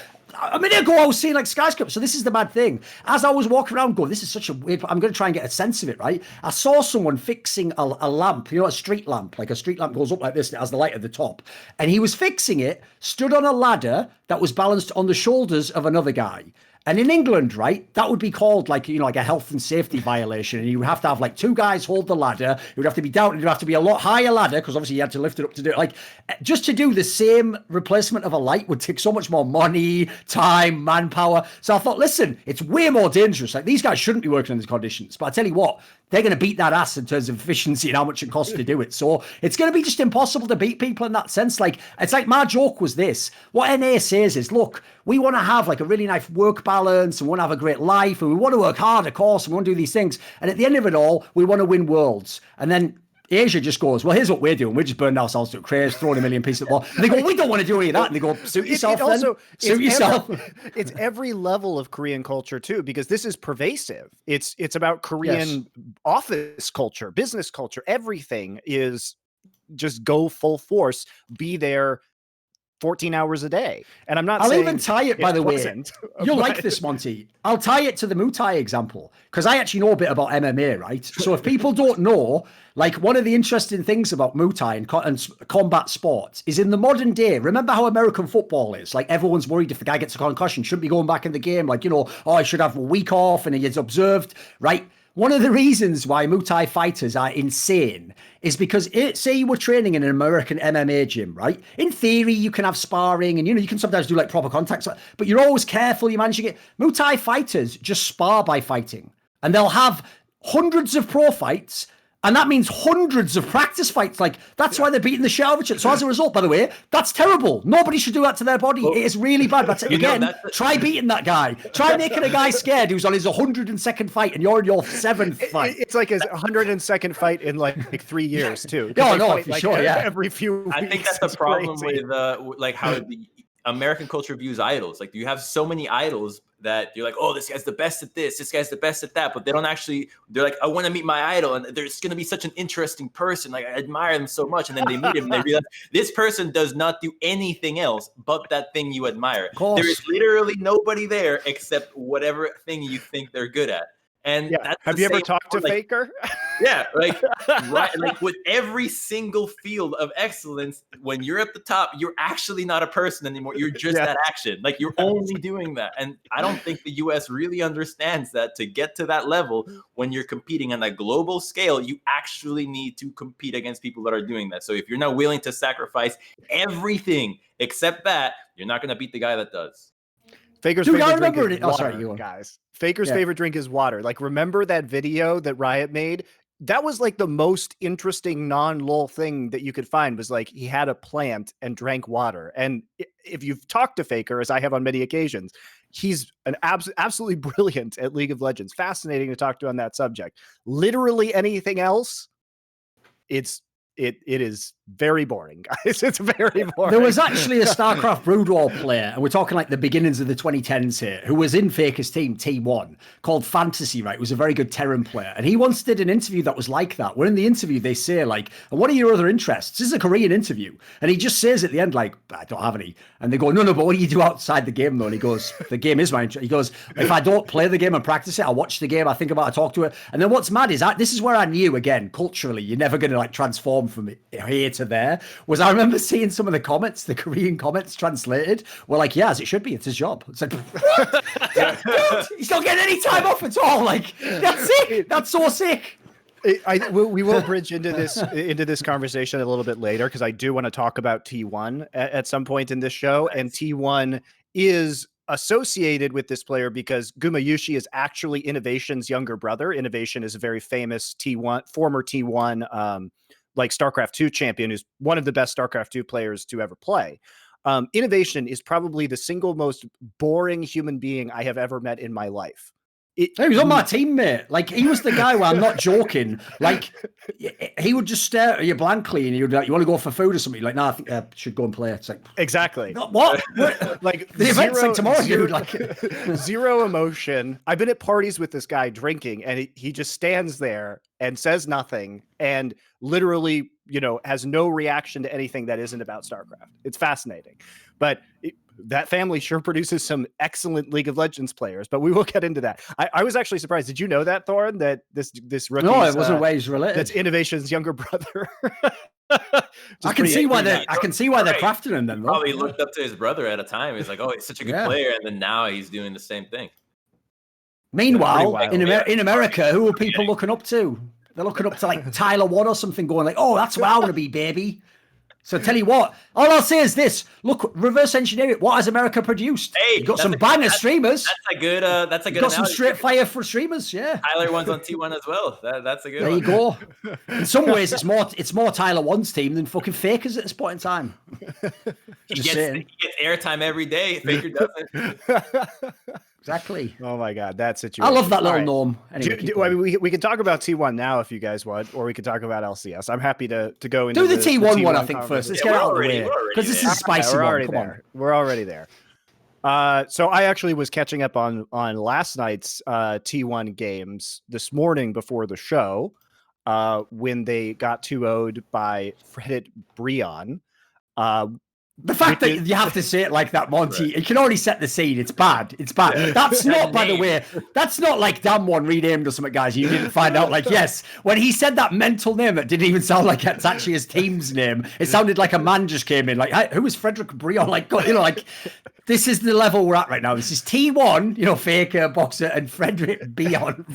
A minute ago I was seeing like skyscrapers. So this is the bad thing. As I was walking around going, this is such a weird, I'm going to try and get a sense of it, right? I saw someone fixing a lamp, you know, a street lamp. Like a street lamp goes up like this and it has the light at the top. And he was fixing it, stood on a ladder that was balanced on the shoulders of another guy. And in England, right, that would be called like, you know, like a health and safety violation. And you would have to have like 2 guys hold the ladder. It would have to be down. It would have to be a lot higher ladder, because obviously you had to lift it up to do it. Like, just to do the same replacement of a light would take so much more money, time, manpower. So I thought, listen, it's way more dangerous. Like, these guys shouldn't be working in these conditions. But I tell you what, they're going to beat that ass in terms of efficiency and how much it costs to do it. So it's going to be just impossible to beat people in that sense. Like, it's like my joke was this. What NA says is, look, we want to have like a really nice work balance, and we want to have a great life, and we want to work hard, of course, and we want to do these things. And at the end of it all, we want to win worlds. And then Asia just goes, well, here's what we're doing. We're just burning ourselves to a craze, throwing a million pieces of the ball. And they go, we don't want to do any of that. And they go, suit yourself then. Suit yourself. It's every level of Korean culture too, because this is pervasive. It's about Korean office culture, business culture. Everything is just go full force, be there 14 hours a day. And I'm not I'll saying even tie it, by the way. You'll like this, Monty. I'll tie it to the Muay Thai example because I actually know a bit about MMA, right? So if people don't know, like one of the interesting things about Muay Thai and combat sports is in the modern day, remember how American football is? Like everyone's worried if the guy gets a concussion, shouldn't be going back in the game. Like, you know, oh, I should have a week off and he gets observed, right? One of the reasons why Muay Thai fighters are insane is because say you were training in an American MMA gym, right? In theory, you can have sparring and, you know, you can sometimes do like proper contacts, but you're always careful. You're managing it. Muay Thai fighters just spar by fighting and they'll have hundreds of pro fights. And that means hundreds of practice fights. Like, that's why they're beating the shit out of each other. So as a result, by the way, that's terrible. Nobody should do that to their body. It is really bad. But again, try beating that guy. Try making a guy scared who's on his 102nd fight and you're in your 7th fight. It's like his 102nd fight in like 3 years, too. No, for sure, yeah. Every few weeks. I think that's the problem with like how the American culture views idols. Like, you have so many idols that you're like, oh, this guy's the best at this guy's the best at that, but they don't actually, they're like, I want to meet my idol and there's going to be such an interesting person, like I admire them so much, and then they meet him and they realize this person does not do anything else but that thing you admire. There is literally nobody there except whatever thing you think they're good at. And have you ever talked to Faker? Yeah, like right, like with every single field of excellence, when you're at the top, you're actually not a person anymore. You're just that action. Like you're only doing that. And I don't think the US really understands that to get to that level, when you're competing on a global scale, you actually need to compete against people that are doing that. So if you're not willing to sacrifice everything except that, you're not going to beat the guy that does. Faker's favorite drink is water, guys. Faker's favorite drink is water. Like, remember that video that Riot made? That was like the most interesting non-lol thing that you could find, was like he had a plant and drank water. And if you've talked to Faker, as I have on many occasions, he's an absolutely brilliant at League of Legends. Fascinating to talk to on that subject. Literally anything else, it is very boring, guys. It's very boring. There was actually a StarCraft Brood War player, and we're talking like the beginnings of the 2010s here, who was in Faker's team, T1, called Fantasy, right? He was a very good Terran player. And he once did an interview that was like that, where in the interview they say like, what are your other interests? This is a Korean interview. And he just says at the end, like, I don't have any. And they go, no, but what do you do outside the game though? And he goes, the game is my interest. He goes, if I don't play the game and practice it, I watch the game, I think about it, I talk to it. And then what's mad is this is where I knew, again, culturally, you're never going to like transform from here to there, was I remember seeing some of the comments, the Korean comments translated were like, yeah, as it should be, it's his job. It's like, what? Dude, he's not getting any time off at all. Like, that's sick. That's so sick. We will bridge into this conversation a little bit later, because I do want to talk about T1 at some point in this show. And T1 is associated with this player because Gumayushi is actually Innovation's younger brother. Innovation is a very famous former T1 like StarCraft 2 champion, who's one of the best StarCraft 2 players to ever play. Innovation is probably the single most boring human being I have ever met in my life. He was on my team, mate. Like, he was the guy where I'm not joking. Like, he would just stare at you blankly and he would be like, you want to go for food or something? You're like, no, I think I should go and play. It's like, exactly. What? Like, the event's like tomorrow, dude. Like, zero emotion. I've been at parties with this guy drinking, and he just stands there and says nothing and literally, you know, has no reaction to anything that isn't about StarCraft. It's fascinating. But that family sure produces some excellent League of Legends players, but we will get into that. I was actually surprised. Did you know that, Thorin, that this rookie? No, it wasn't ways related. That's Innovation's younger brother. I can see why they're crafting him then. Probably looked up to his brother at a time. He's like, oh, he's such a good player, and then now he's doing the same thing. Meanwhile, in America, who are people looking up to? They're looking up to like Tyler Watt or something, going like, oh, that's what I want to be, baby. So tell you what, all I'll say is this: look, reverse engineer it. What has America produced? Hey, you got some banger streamers. That's a good. You got some straight fire for streamers. Yeah, Tyler one's on T1 as well. That's a good. There you go. In some ways, it's more Tyler One's team than fucking Fakers at this point in time. He gets airtime every day. Faker doesn't. Exactly. Oh my God, that situation. I love that little gnome. Anyway, we can talk about T1 now if you guys want, or we can talk about LCS. I'm happy to go into the T1 one. I think first. Let's get out of the way because this is a spicy one. Come on, we're already there. So I actually was catching up on last night's T1 games this morning before the show, when they got 2-0'd by Fredit Brion. The fact that you have to say it like that, Monty, it can already set the scene. It's bad. It's bad. Yeah. That's not, by the way, that's not like damn one renamed or something, guys. You didn't find out. Like, yes, when he said that mental name that didn't even sound like it's actually his team's name, it sounded like a man just came in. Like, hey, who is Frederick Brion? Like, you know, like, this is the level we're at right now. This is T1, you know, Faker, Boxer, and Frederick Brion.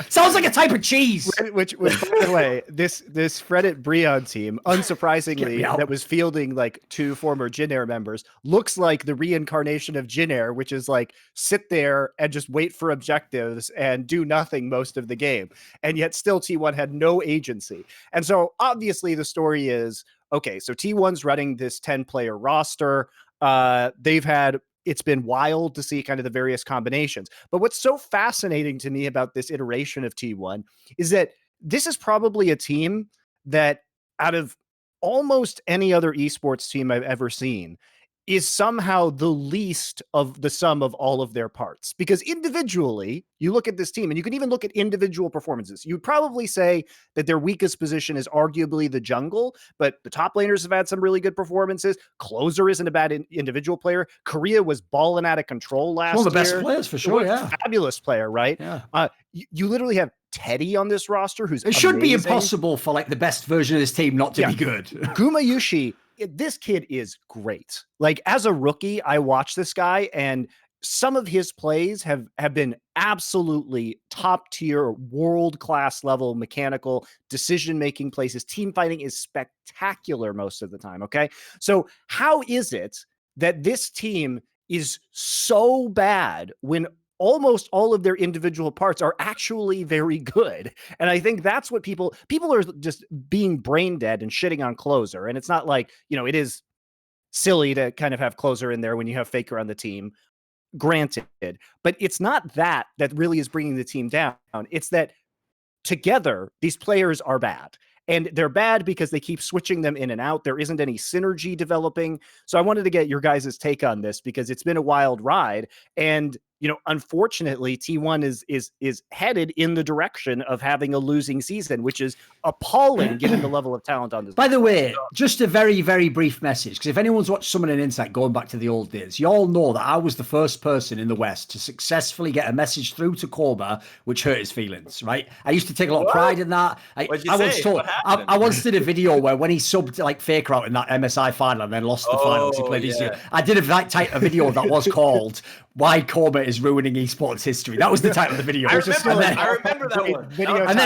Sounds like a type of cheese. Which by the way, this Frederick Brion team, unsurprisingly, that was fielding like 2 former Jin Air members, looks like the reincarnation of Jin Air, which is like sit there and just wait for objectives and do nothing most of the game. And yet still T1 had no agency. And so obviously the story is, okay, so T1's running this 10-player roster. It's been wild to see kind of the various combinations. But what's so fascinating to me about this iteration of T1 is that this is probably a team that out of almost any other esports team I've ever seen is somehow the least of the sum of all of their parts. Because individually, you look at this team, and you can even look at individual performances. You'd probably say that their weakest position is arguably the jungle, but the top laners have had some really good performances. Closer isn't a bad individual player. Korea was balling out of control last year. One of the best players, for sure, yeah. Fabulous player, right? Yeah. You literally have Teddy on this roster, who's It should be impossible for like the best version of this team not to be good. Gumayushi, this kid is great. Like, as a rookie, I watched this guy, and some of his plays have been absolutely top tier, world-class level mechanical decision-making plays. His team fighting is spectacular most of the time, okay? So how is it that this team is so bad when almost all of their individual parts are actually very good? And I think that's what people are just being brain dead and shitting on Closer. And it's not like, you know, it is silly to kind of have Closer in there when you have Faker on the team, granted, but it's not that really is bringing the team down. It's that together these players are bad. And they're bad because they keep switching them in and out. There isn't any synergy developing. So I wanted to get your guys' take on this because it's been a wild ride. And, you know, unfortunately, T1 is headed in the direction of having a losing season, which is appalling given the level of talent on this. By the way, just a very, very brief message, because if anyone's watched Summon and Insight going back to the old days, you all know that I was the first person in the West to successfully get a message through to Korma, which hurt his feelings, right? I used to take a lot of pride in that. I once did a video where when he subbed like Faker out in that MSI final and then lost the final because he played these. I did a video that was called "Why Korma is Ruining Esports History." That was the title of the video. I remember that one. And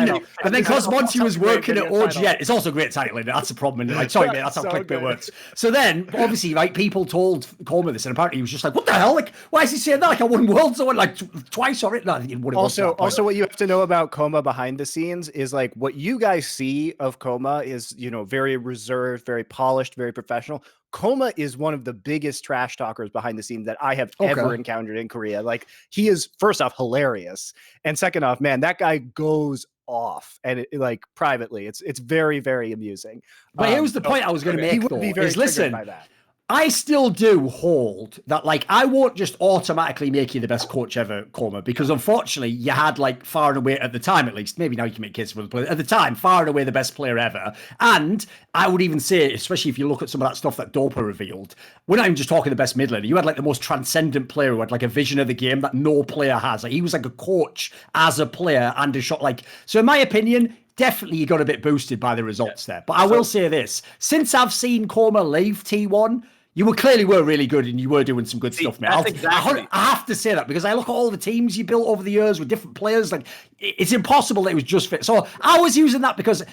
then because Monty was working at OGN, it's also a great title, and that's a problem. Like, sorry, mate, that's how clickbait works. So then, obviously, right, people told Korma this, and apparently he was just like, "What the hell? Like, why is he saying that? Like, I won Worlds, I won like twice already." No, also, what you have to know about Korma behind the scenes is like what you guys see of Korma is, you know, very reserved, very polished, very professional. Korma is one of the biggest trash talkers behind the scenes that I have ever encountered in Korea. Like, he is, first off, hilarious, and second off, man, that guy goes off, and like privately, it's very, very amusing. But here was the point I was going to make. He would be very triggered by that. I still do hold that, like, I won't just automatically make you the best coach ever, Korma, because unfortunately you had, like, far and away, at the time at least, maybe now you can make cases for the player, at the time, far and away the best player ever. And I would even say, especially if you look at some of that stuff that Dopa revealed, we're not even just talking the best mid laner. You had, like, the most transcendent player who had, like, a vision of the game that no player has. Like, he was, like, a coach as a player and a shot, like, so in my opinion, definitely you got a bit boosted by the results there. But I will say this, since I've seen Korma leave T1, you were really good, and you were doing some good stuff, man. I have to say that because I look at all the teams you built over the years with different players. Like, it's impossible that it was just fit. So I was using that because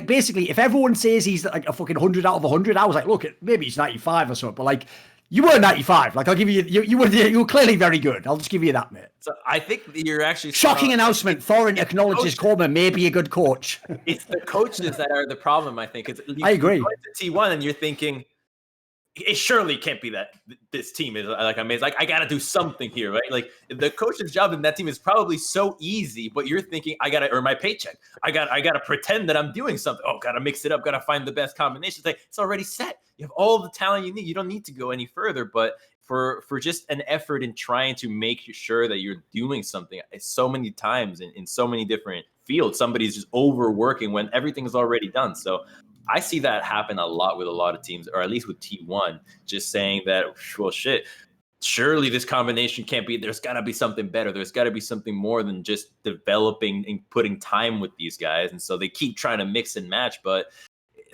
basically, if everyone says he's like a fucking 100 out of 100, I was like, look, maybe he's 95 or something. But like, you were 95. Like, I'll give you. You were clearly very good. I'll just give you that, mate. So I think you're actually shocking announcement. Thorin acknowledges Korma may be a good coach. It's the coaches that are the problem. I think I agree. You go into T1 and you're thinking, it surely can't be that this team is like amazing. Like, I got to do something here, right? Like, the coach's job in that team is probably so easy, but you're thinking, I got to earn my paycheck. I got to pretend that I'm doing something. Oh, got to mix it up. Got to find the best combinations. Like, it's already set. You have all the talent you need. You don't need to go any further. But for just an effort in trying to make sure that you're doing something, so many times in so many different fields, somebody's just overworking when everything is already done. So I see that happen a lot with a lot of teams, or at least with T1, just saying that, well, shit, surely this combination can't be, there's got to be something better. There's got to be something more than just developing and putting time with these guys. And so they keep trying to mix and match, but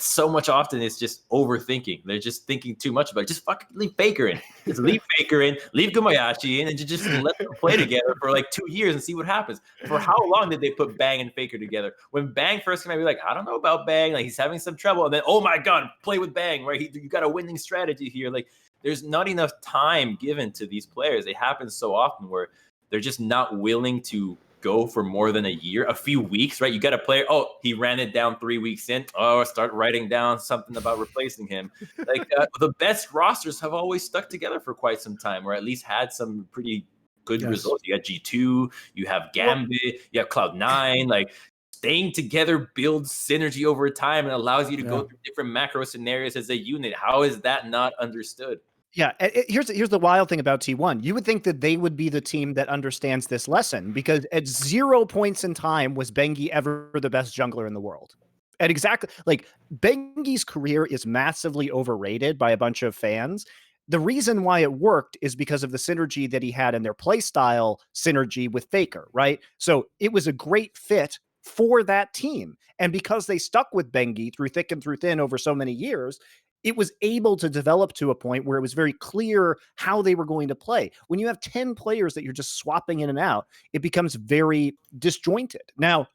so much often it's just overthinking. They're just thinking too much about it. Just fucking leave Faker in. Just leave Faker in, leave Gumayashi in, and just let them play together for like 2 years and see what happens. For how long did they put Bang and Faker together? When Bang first came out, be like, I don't know about Bang. Like, he's having some trouble. And then, oh my God, play with Bang, right? You got a winning strategy here. Like, there's not enough time given to these players. It happens so often where they're just not willing to go for more than a year, a few weeks, right? You got a player, oh, he ran it down 3 weeks in. Oh, start writing down something about replacing him. Like the best rosters have always stuck together for quite some time, or at least had some pretty good results. You got G2, you have Gambit, you have Cloud9. Like, staying together builds synergy over time and allows you to go through different macro scenarios as a unit. How is that not understood? Yeah, here's the wild thing about T1. You would think that they would be the team that understands this lesson, because at 0 points in time was Bengi ever the best jungler in the world. And exactly, like, Bengi's career is massively overrated by a bunch of fans. The reason why it worked is because of the synergy that he had in their playstyle synergy with Faker, right? So it was a great fit for that team. And because they stuck with Bengi through thick and through thin over so many years, it was able to develop to a point where it was very clear how they were going to play. When you have 10 players that you're just swapping in and out, it becomes very disjointed. Now,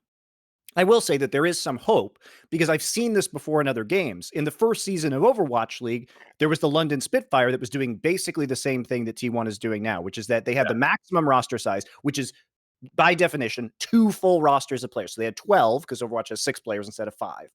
I will say that there is some hope, because I've seen this before in other games. In the first season of Overwatch League, there was the London Spitfire that was doing basically the same thing that T1 is doing now, which is that they had the maximum roster size, which is by definition 2 full rosters of players. So they had 12, because Overwatch has 6 players instead of 5.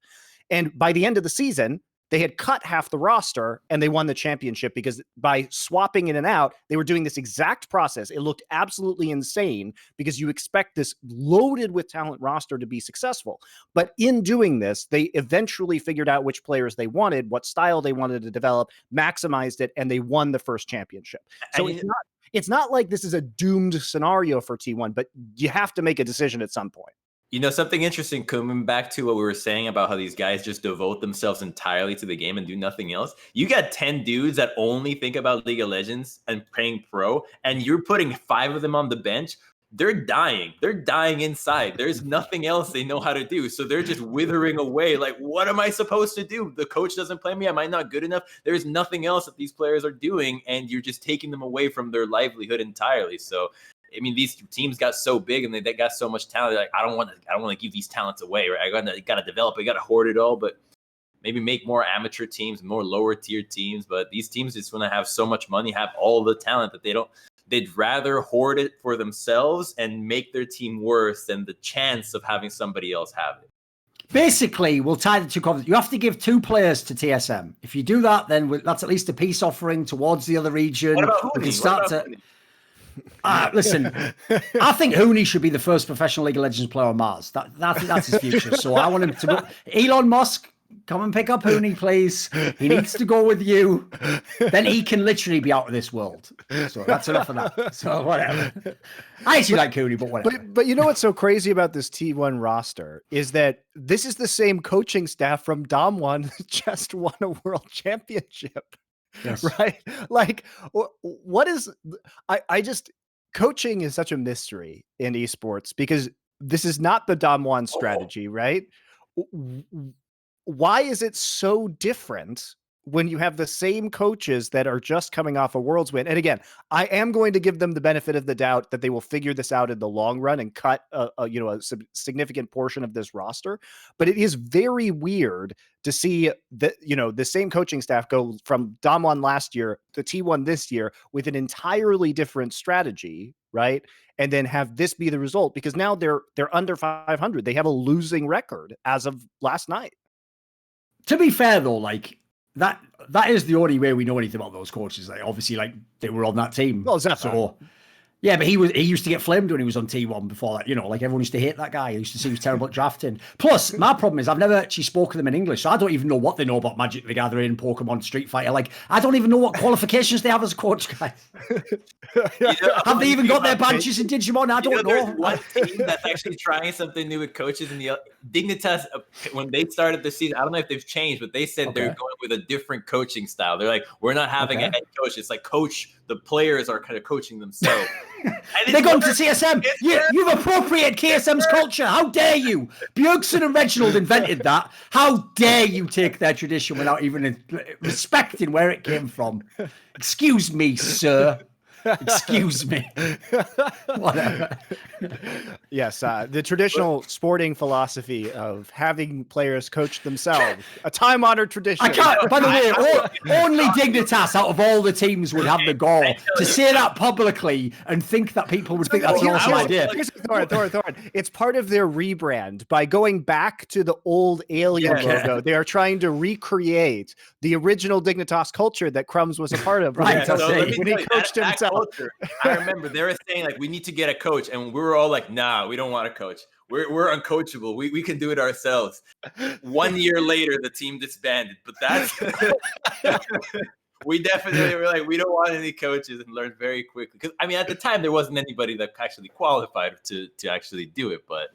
And by the end of the season, they had cut half the roster and they won the championship, because by swapping in and out, they were doing this exact process. It looked absolutely insane, because you expect this loaded with talent roster to be successful. But in doing this, they eventually figured out which players they wanted, what style they wanted to develop, maximized it, and they won the first championship. So it's not like this is a doomed scenario for T1, but you have to make a decision at some point. You know, something interesting, coming back to what we were saying about how these guys just devote themselves entirely to the game and do nothing else. You got 10 dudes that only think about League of Legends and playing pro, and you're putting 5 of them on the bench. They're dying. They're dying inside. There's nothing else they know how to do. So they're just withering away. Like, what am I supposed to do? The coach doesn't play me. Am I not good enough? There's nothing else that these players are doing, and you're just taking them away from their livelihood entirely. So, I mean, these teams got so big and they got so much talent. Like, I don't want to give these talents away, right? I got to develop. I got to hoard it all, but maybe make more amateur teams, more lower tier teams. But these teams just want to have so much money, have all the talent that they'd rather hoard it for themselves and make their team worse than the chance of having somebody else have it. Basically, we'll tie the two comments. You have to give 2 players to TSM. If you do that, then that's at least a peace offering towards the other region. What about We Hooney? can start to. Listen, I think Hooney should be the first professional League of Legends player on Mars. That's his future. So I want him to go. Elon Musk, come and pick up Hooney, please. He needs to go with you. Then he can literally be out of this world. So that's enough of that. So whatever. I actually like Hooney, but whatever. But you know what's so crazy about this T1 roster is that this is the same coaching staff from Dom1 that just won a world championship. Yes. Right? Like, what is, coaching is such a mystery in esports, because this is not the Dom1 strategy, right? Why is it so different when you have the same coaches that are just coming off a Worlds win? And again, I am going to give them the benefit of the doubt that they will figure this out in the long run and cut a significant portion of this roster. But it is very weird to see that, the same coaching staff go from Dom1 last year to T1 this year with an entirely different strategy, right? And then have this be the result, because now they're under 500. They have a losing record as of last night. To be fair, though, like that is the only way we know anything about those coaches. Like, obviously, like, they were on that team. Well, exactly. So Yeah, but he used to get flamed when he was on T1 before that. You know, like everyone used to hate that guy. He used to say he was terrible at drafting. Plus, my problem is I've never actually spoken to them in English, so I don't even know what they know about Magic the Gathering, Pokemon, Street Fighter. Like, I don't even know what qualifications they have as a coach, guys. Have they even got their badges in Digimon? I don't know. There's one team that's actually trying something new with coaches in the Dignitas. When they started the season, I don't know if they've changed, but they said they're going with a different coaching style. They're like, we're not having a head coach. It's like the players are kind of coaching themselves. They're going to CSM. You've appropriated KSM's culture. How dare you? Bjergsen and Reginald invented that. How dare you take their tradition without even respecting where it came from? Excuse me, sir. Excuse me. Whatever. Yes, the traditional sporting philosophy of having players coach themselves, a time-honored tradition. I can't. By the way, only Dignitas out of all the teams would have the gall to say that publicly and think that people would think that's an awesome idea. Thorin. It's part of their rebrand. By going back to the old Alien logo, they are trying to recreate the original Dignitas culture that Crumbz was a part of. Right. When he coached himself. I remember they were saying like we need to get a coach, and we were all like, nah, we don't want a coach. We're uncoachable. We can do it ourselves. 1 year later, the team disbanded. But that's we definitely were like, we don't want any coaches, and learned very quickly. Because I mean, at the time, there wasn't anybody that actually qualified to actually do it, but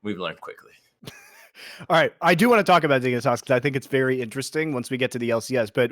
we've learned quickly. All right, I do want to talk about Dignitas because I think it's very interesting once we get to the LCS. But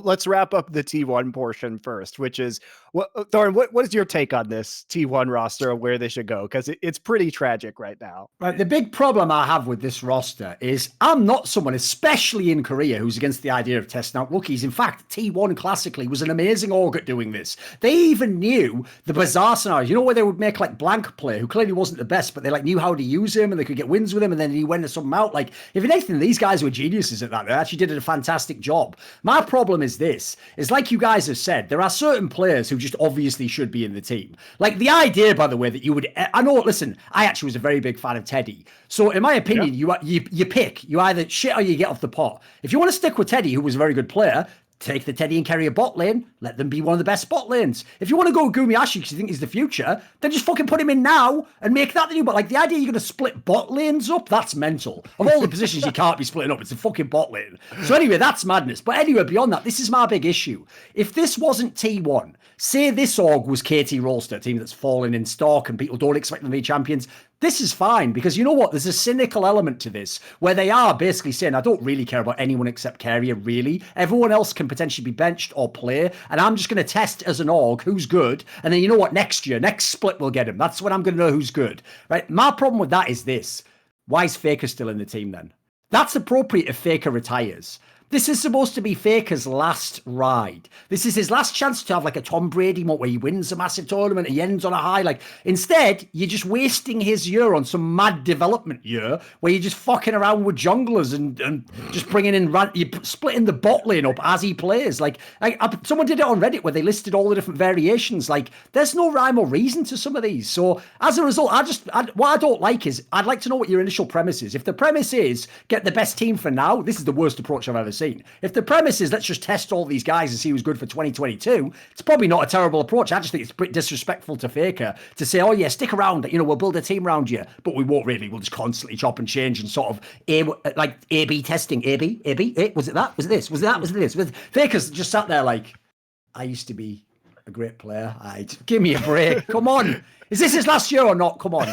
let's wrap up the T1 portion first, which is, Thorin, what is your take on this T1 roster and where they should go? Because it's pretty tragic right now. Right, the big problem I have with this roster is I'm not someone, especially in Korea, who's against the idea of testing out rookies. In fact, T1 classically was an amazing org at doing this. They even knew the bizarre scenarios, you know, where they would make like Blank play, who clearly wasn't the best, but they like knew how to use him and they could get wins with him, and then he went to something out. Like, if anything, these guys were geniuses at that. They actually did a fantastic job. My problem is this, is like you guys have said, there are certain players who just obviously should be in the team. Like the idea, by the way, that you would, I know, listen, I actually was a very big fan of Teddy. So in my opinion, you pick, you either shit or you get off the pot. If you want to stick with Teddy, who was a very good player, take the Teddy and carry a bot lane. Let them be one of the best bot lanes. If you want to go Gumiashi because you think he's the future, then just fucking put him in now and make that the new bot. Like, the idea you're going to split bot lanes up, that's mental. Of all the positions you can't be splitting up, it's a fucking bot lane. So anyway, that's madness. But anyway, beyond that, this is my big issue. If this wasn't T1, say this org was KT Rolster, a team that's fallen in stock and people don't expect them to be champions, this is fine, because you know what? There's a cynical element to this where they are basically saying, I don't really care about anyone except Carrier, really. Everyone else can potentially be benched or play, and I'm just going to test as an org who's good, and then you know what? Next split will get him. That's when I'm going to know who's good. Right? My problem with that is this. Why is Faker still in the team then? That's appropriate if Faker retires. This is supposed to be Faker's last ride. This is his last chance to have like a Tom Brady moment where he wins a massive tournament and he ends on a high. Like, instead, you're just wasting his year on some mad development year where you're just fucking around with junglers and just bringing in, you're splitting the bot lane up as he plays. Like someone did it on Reddit where they listed all the different variations. Like, there's no rhyme or reason to some of these. So as a result, what I don't like is, I'd like to know what your initial premise is. If the premise is get the best team for now, this is the worst approach I've ever seen. If the premise is let's just test all these guys and see who's good for 2022, it's probably not a terrible approach. I just think it's pretty disrespectful to Faker to say, oh yeah, stick around, we'll build a team around you, but we won't really. We'll just constantly chop and change and sort of A/B testing. A/B, was it that? Was it this? Was it that? Was it this? Faker's just sat there like, I used to be a great player. Give me a break. Come on. Is this his last year or not? Come on.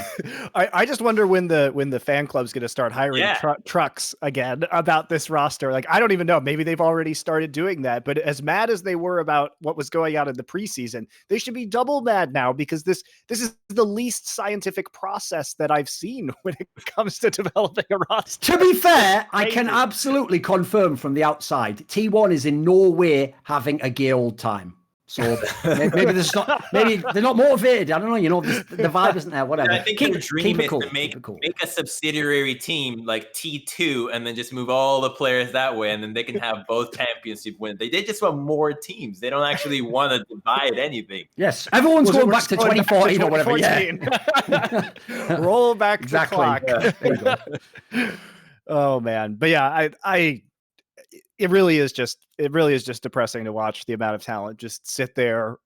I just wonder when the fan club's going to start hiring trucks again about this roster. Like, I don't even know. Maybe they've already started doing that. But as mad as they were about what was going on in the preseason, they should be double mad now, because this is the least scientific process that I've seen when it comes to developing a roster. To be fair, I can absolutely confirm from the outside, T1 is in no way having a gay old time. So maybe they're not motivated. I don't know. The vibe isn't there. Whatever. I think their dream is to make a subsidiary team like T2 and then just move all the players that way, and then they can have both championship wins. They just want more teams. They don't actually want to divide anything. Yes, everyone's going back to 2014 or whatever. Yeah. Roll back exactly. the clock. Yeah, Oh man, but yeah, I it really is just depressing to watch the amount of talent just sit there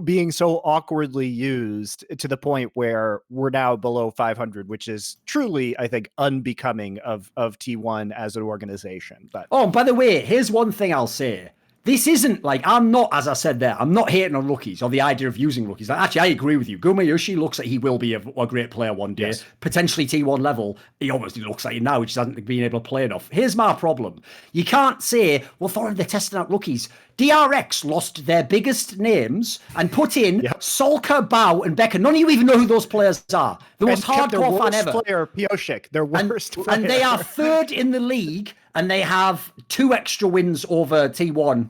being so awkwardly used to the point where we're now below 500, which is truly, I think, unbecoming of T1 as an organization. But oh, by the way, here's one thing I'll say. This isn't like, I'm not, as I said there, I'm not hating on rookies or the idea of using rookies. Actually, I agree with you. Gumayushi looks like he will be a great player one day, yes. Potentially T1 level. He obviously looks like it now, which hasn't been able to play enough. Here's my problem. You can't say, well, Thorin, they're testing out rookies. DRX lost their biggest names and put in Solka, Bao, and Becker. None of you even know who those players are. The most hardcore fan ever. Player, Pioshik, their worst player. And they are third in the league, and they have 2 extra wins over T1.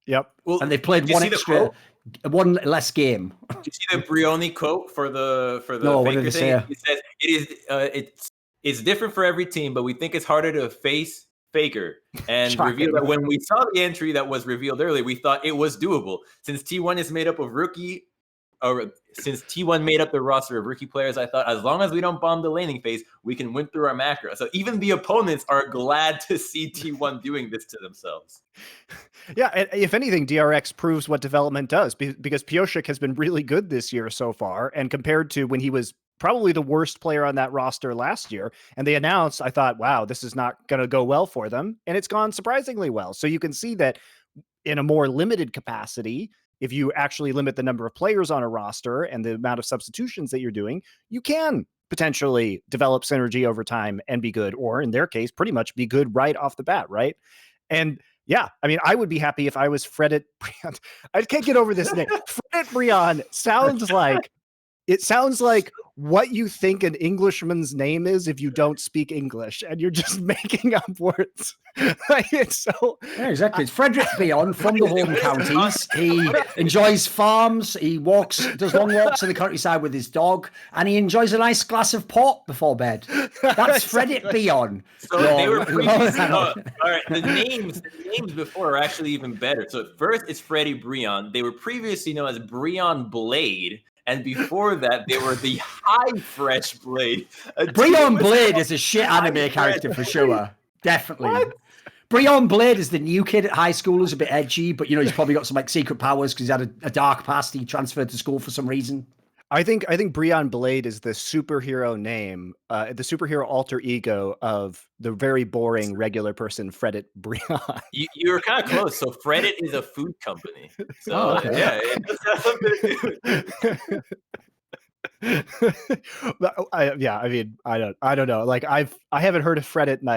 Yep. Well, and they played one less game. Did you see the Brioni quote for the Faker thing? It says it's different for every team, but we think it's harder to face Faker and reveal that when we saw the entry that was revealed earlier, we thought it was doable. Since T1 is made up of since T1 made up the roster of rookie players, I thought as long as we don't bomb the laning phase, we can win through our macro. So even the opponents are glad to see T1 doing this to themselves. Yeah, and if anything, DRX proves what development does, because Pioshik has been really good this year so far, and compared to when he was probably the worst player on that roster last year, and they announced, I thought, wow, this is not going to go well for them, and it's gone surprisingly well. So you can see that in a more limited capacity, if you actually limit the number of players on a roster and the amount of substitutions that you're doing, you can potentially develop synergy over time and be good, or in their case, pretty much be good right off the bat, right? And yeah, I mean, I would be happy if I was Fredit Brion. I can't get over this name. Fredit Brion sounds like what you think an Englishman's name is if you don't speak English, and you're just making up words. It's so yeah, exactly. It's Frederick Brion from the home counties. He enjoys farms. He does long walks in the countryside with his dog, and he enjoys a nice glass of port before bed. That's Frederick Brion. So they were previously, all right. The names before are actually even better. So at first it's Freddie Brion. They were previously known as Brion Blade. And before that, they were the High Fresh Blade. Brion Blade is a shit anime character for sure. Definitely. What? Brion Blade is the new kid at high school who's a bit edgy, but he's probably got some like secret powers because he had a dark past. He transferred to school for some reason. I think Brion Blade is the superhero name, the superhero alter ego of the very boring regular person, Fredit Brion. You were kind of close. So Fredit is a food company. So okay. Yeah, it does have something to do. I mean, I don't know. Like I haven't heard of Fredit, and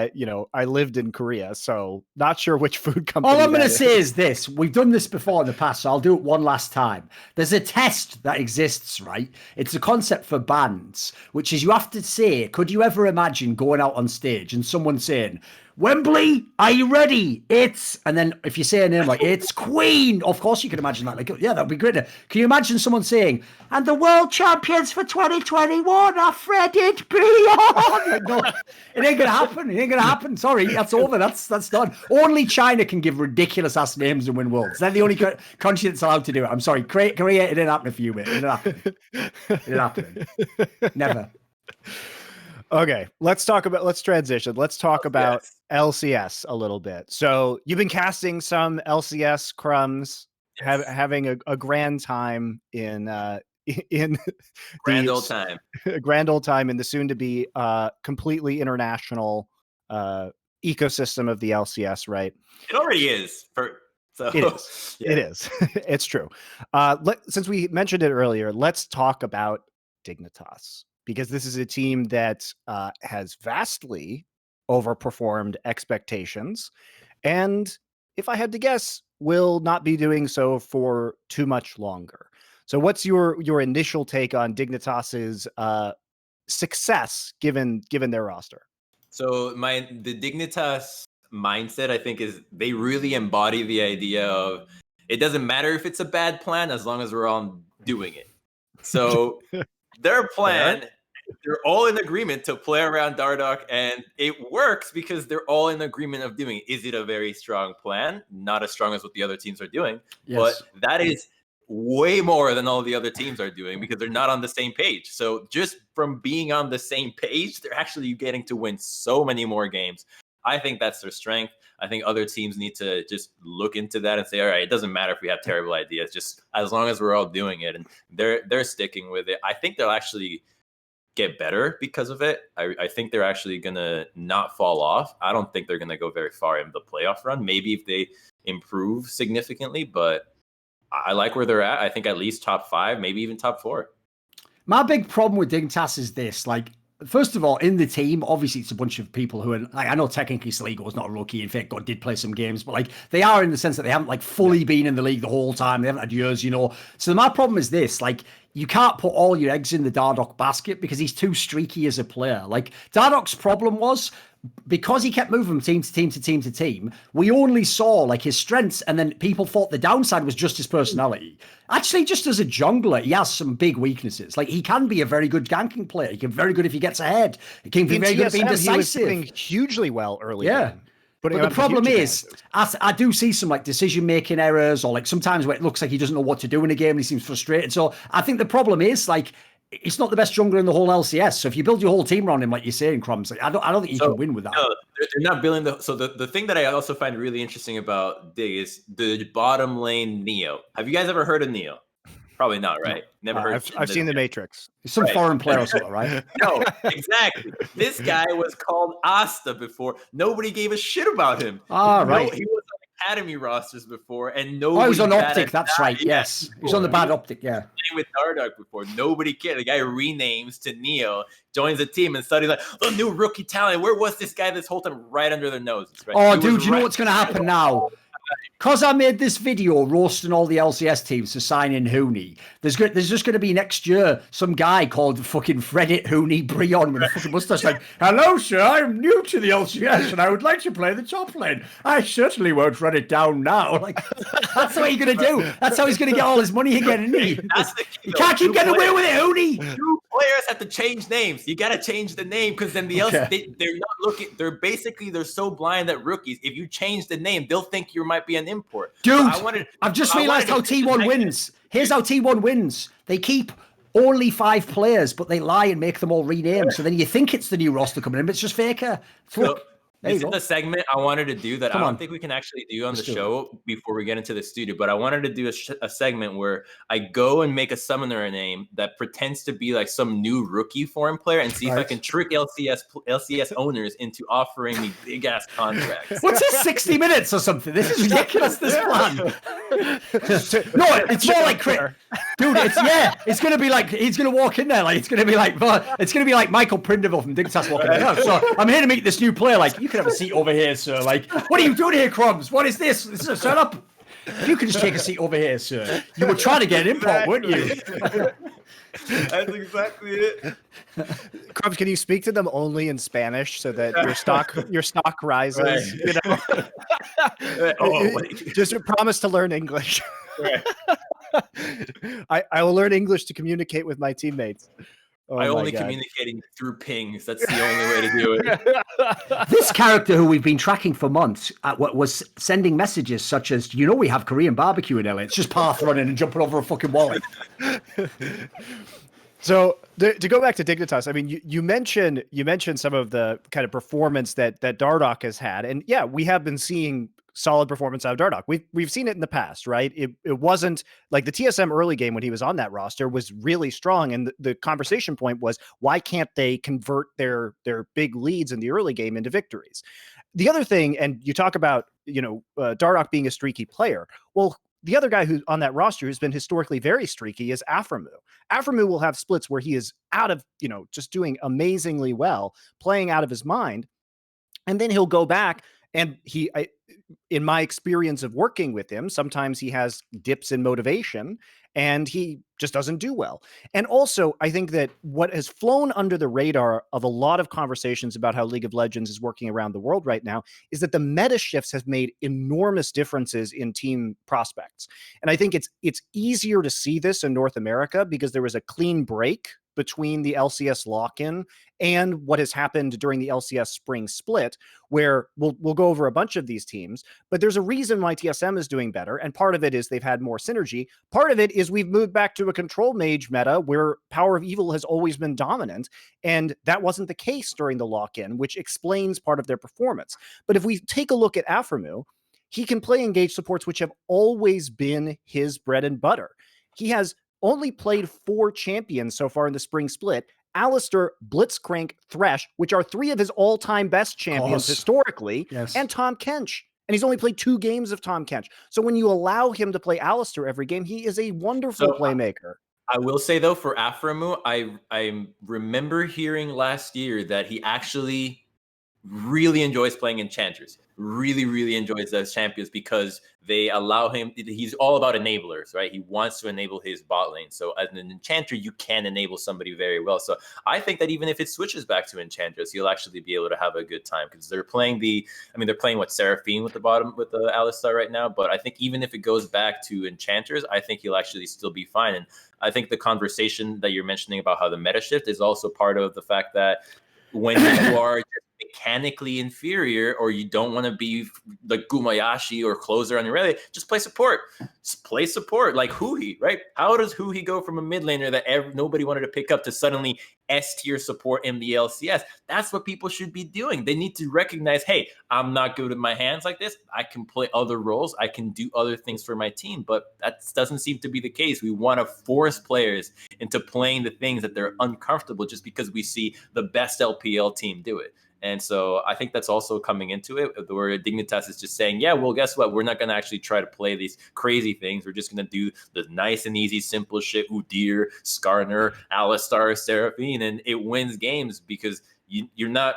I lived in Korea, so not sure which food company. All I'm going to say is this: we've done this before in the past, so I'll do it one last time. There's a test that exists, right? It's a concept for bands, which is you have to say, could you ever imagine going out on stage and someone saying, "Wembley, are you ready? And then if you say a name like it's Queen, of course you can imagine that. Like, yeah, that'd be great. Can you imagine someone saying, and the world champions for 2021 are Fredit Brion? Like, no, it ain't gonna happen. It ain't gonna happen. Sorry, that's over. That's done. Only China can give ridiculous ass names and win worlds. They're the only country that's allowed to do it. I'm sorry, Korea, it didn't happen for you, mate. It didn't happen. It didn't happen. Never. Okay, let's transition. Let's talk about LCS a little bit. So you've been casting some LCS Crumbz, having a grand time in grand old time in the soon to be completely international ecosystem of the LCS, right? It already is. It is. Yeah. It is. It's true. Since we mentioned it earlier, let's talk about Dignitas, because this is a team that has vastly overperformed expectations, and if I had to guess, will not be doing so for too much longer. So what's your initial take on Dignitas's success given their roster? So the Dignitas mindset, I think, is they really embody the idea of it doesn't matter if it's a bad plan as long as we're all doing it. So their plan, they're all in agreement to play around Dardoch, and it works because they're all in agreement of doing it. Is it a very strong plan? Not as strong as what the other teams are doing, but that is way more than all the other teams are doing because they're not on the same page. So just from being on the same page, they're actually getting to win so many more games. I think that's their strength. I think other teams need to just look into that and say, all right, it doesn't matter if we have terrible ideas, just as long as we're all doing it. And they're sticking with it. I think they'll actually get better because of it. I think they're actually going to not fall off. I don't think they're going to go very far in the playoff run. Maybe if they improve significantly, but I like where they're at. I think at least top 5, maybe even top 4. My big problem with Dignitas is this, like, first of all, in the team, obviously it's a bunch of people who are, like, I know technically Sligo is not a rookie. In fact, God did play some games, but like they are in the sense that they haven't like fully been in the league the whole time. They haven't had years, you know. So my problem is this, like, you can't put all your eggs in the Dardoch basket because he's too streaky as a player. Like, Dardoch's problem was, because he kept moving from team to team to team to team, we only saw like his strengths, and then people thought the downside was just his personality. Actually, just as a jungler, he has some big weaknesses. Like, he can be a very good ganking player. He can be very good if he gets ahead. He can be very good at being decisive. He was doing hugely well early. Yeah. But the problem is, I do see some like decision-making errors, or like sometimes where it looks like he doesn't know what to do in a game and he seems frustrated. So I think the problem is, like, it's not the best jungler in the whole LCS. So if you build your whole team around him, like you're saying, Crumbz, like, I don't think you can win with that. No, they're not building the thing that I also find really interesting about Dig is the bottom lane Neo. Have you guys ever heard of Neo? Probably not, right? No. Never heard. I've seen The Matrix. Some foreign player or something, right? No, exactly. This guy was called Asta before. Nobody gave a shit about him. Ah, right. No, he was on academy rosters before, and nobody. Oh, he was on Optic. That's right. Yes, he was on the bad Optic. Yeah. With Dardoch before, nobody cared. The guy renames to Neo, joins the team, and suddenly like, the new rookie talent. Where was this guy this whole time? Right under their noses. Right? Oh, dude, you know what's going to happen now? Because I made this video roasting all the LCS teams to sign in Hooney, there's just going to be next year some guy called fucking Fredit Hooney Brion with a fucking mustache like, hello, sir, I'm new to the LCS and I would like to play the top lane. I certainly won't run it down now. Like, that's what you're going to do. That's how he's going to get all his money again, isn't he? You can't keep getting away with it, Hooney. 2 players have to change names. You got to change the name because then the LCS, they're not looking. They're so blind that rookies, if you change the name, they'll think you might be an import. Dude, I've just realized how T1 wins. Here's how T1 wins. They keep only 5 players, but they lie and make them all rename. So then you think it's the new roster coming in, but it's just Faker. This is the segment I wanted to do that I don't think we can actually do on the show before we get into the studio, but I wanted to do a segment where I go and make a summoner name that pretends to be like some new rookie foreign player and see if I can trick LCS owners into offering me big ass contracts. What's this, 60 minutes or something? This is ridiculous, this plan. No, it's more like dude, it's gonna be like he's gonna walk in there, like it's gonna be like Michael Prindiville from Dignitas walking in. So I'm here to meet this new player, like, you can have a seat over here, sir. Like, what are you doing here, Crumbz? What is this? Shut up. You can just take a seat over here, sir. You were trying to get an import, weren't you? That's exactly it. Crumbz, can you speak to them only in Spanish so that your stock rises? Right. You know, just promise to learn English. Right. I will learn English to communicate with my teammates. I only communicating through pings. That's the only way to do it. This character who we've been tracking for months was sending messages such as, you know, we have Korean barbecue in LA. It's just path running and jumping over a fucking wall. So to go back to Dignitas, I mean, you mentioned some of the kind of performance that Dardoch has had, and yeah, we have been seeing solid performance out of Dardoch. We've seen it in the past, right? It wasn't like the TSM early game when he was on that roster was really strong, and the conversation point was, why can't they convert their big leads in the early game into victories? The other thing, and you talk about Dardoch being a streaky player. Well, the other guy who's on that roster who's been historically very streaky is Aphromoo. Aphromoo will have splits where he is out of, just doing amazingly well, playing out of his mind. And then he'll go back and in my experience of working with him, sometimes he has dips in motivation and he just doesn't do well. And also, I think that what has flown under the radar of a lot of conversations about how League of Legends is working around the world right now is that the meta shifts have made enormous differences in team prospects. And I think it's easier to see this in North America because there was a clean break between the LCS lock-in and what has happened during the LCS Spring Split, where we'll go over a bunch of these teams, but there's a reason why TSM is doing better, and part of it is they've had more synergy. Part of it is we've moved back to a control mage meta where Power of Evil has always been dominant, and that wasn't the case during the lock-in, which explains part of their performance. But if we take a look at Aphromoo, he can play engage supports, which have always been his bread and butter. He has only played 4 champions so far in the Spring Split: Alistair, Blitzcrank, Thresh, which are 3 of his all-time best champions historically, and Tahm Kench. And he's only played 2 games of Tahm Kench. So when you allow him to play Alistair every game, he is a wonderful playmaker. I will say, though, for Aphromoo, I remember hearing last year that he actually really enjoys playing Enchanters. Really enjoys those champions because they allow him. He's all about enablers, right? He wants to enable his bot lane. So as an Enchanter, you can enable somebody very well. So I think that even if it switches back to Enchantress, you'll actually be able to have a good time because they're playing they're playing Seraphine with the Alistar right now. But I think even if it goes back to Enchanters, I think he'll actually still be fine. And I think the conversation that you're mentioning about how the meta shift is also part of the fact that when you are just mechanically inferior, or you don't want to be like Gumayashi or closer on your rally, just play support. Just play support like Huhi, right? How does Huhi go from a mid laner that nobody wanted to pick up to suddenly S tier support in the LCS? That's what people should be doing. They need to recognize, hey, I'm not good with my hands like this. I can play other roles. I can do other things for my team, but that doesn't seem to be the case. We want to force players into playing the things that they're uncomfortable just because we see the best LPL team do it. And so I think that's also coming into it, where Dignitas is just saying, yeah, well, guess what? We're not going to actually try to play these crazy things. We're just going to do the nice and easy, simple shit, Udyr, Skarner, Alistar, Seraphine, and it wins games because you're not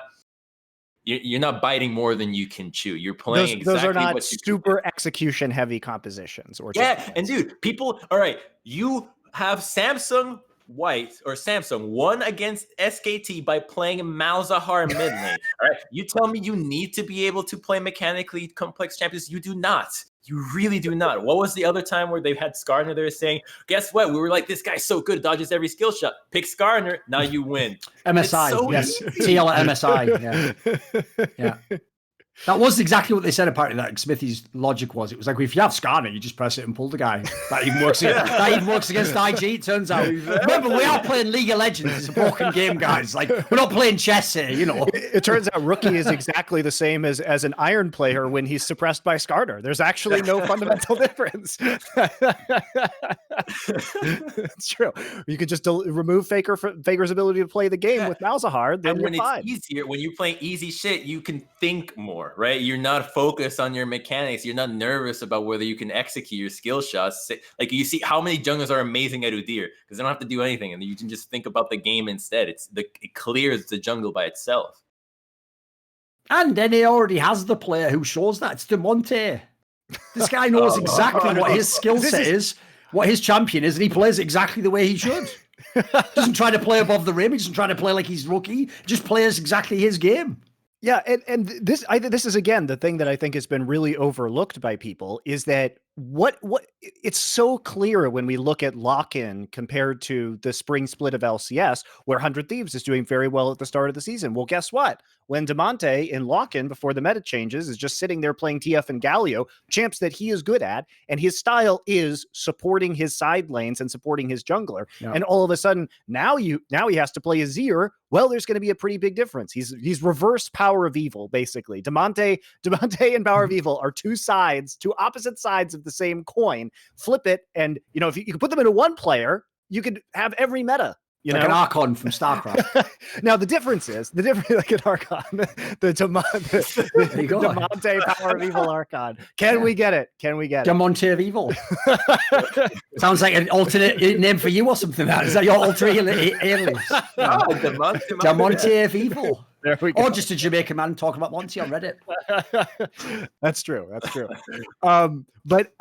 biting more than you can chew. You're playing those are not super execution heavy compositions. And dude, people, all right, you have Samsung won against SKT by playing Malzahar mid lane. All right, you tell me you need to be able to play mechanically complex champions. You do not. You really do not. What was the other time where they had Skarner there saying, guess what? We were like, this guy's so good, dodges every skill shot. Pick Skarner, now you win. MSI, so yes. TL at MSI, yeah. That was exactly what they said, apparently, that Smithy's logic was. It was like, if you have Skarner, you just press it and pull the guy. That even works against IG, it turns out. Remember, we are playing League of Legends. It's a broken game, guys. Like, we're not playing chess here, you know. It turns out Rookie is exactly the same as an Iron player when he's suppressed by Skarner. There's actually no fundamental difference. It's true. You could just remove Faker's ability to play the game with Malzahar, then you're fine. It's easier, when you play easy shit, you can think more. Right? You're not focused on your mechanics. You're not nervous about whether you can execute your skill shots. Like, you see how many junglers are amazing at Udyr because they don't have to do anything, and you can just think about the game instead. It clears the jungle by itself. And then he already has the player who shows that. It's Demonte. This guy knows exactly what his skill set is, what his champion is, and he plays exactly the way he should. Doesn't try to play above the rim. He doesn't try to play like he's Rookie. Just plays exactly his game. Yeah, and this is again the thing that I think has been really overlooked by people is that what it's so clear when we look at lock-in compared to the Spring Split of LCS, where 100 Thieves is doing very well at the start of the season. Well, guess what? When Demonte in lock-in before the meta changes is just sitting there playing TF and Galio, champs that he is good at, and his style is supporting his side lanes and supporting his jungler. Yeah. And all of a sudden, now he has to play Azir. Well, there's going to be a pretty big difference. He's reverse Power of Evil, basically. Demonte and Power of Evil are two opposite sides of the same coin. Flip it, and if you can put them into one player, you could have every meta. Like an Archon from StarCraft. Now the difference like an Archon, the Demonte Power of Evil Archon. Can we get it? Demonte of Evil. Sounds like an alternate name for you or something. Is that your alter alias? Demonte of Evil. There we go. Or just a Jamaican man talking about Monty on Reddit. That's true. But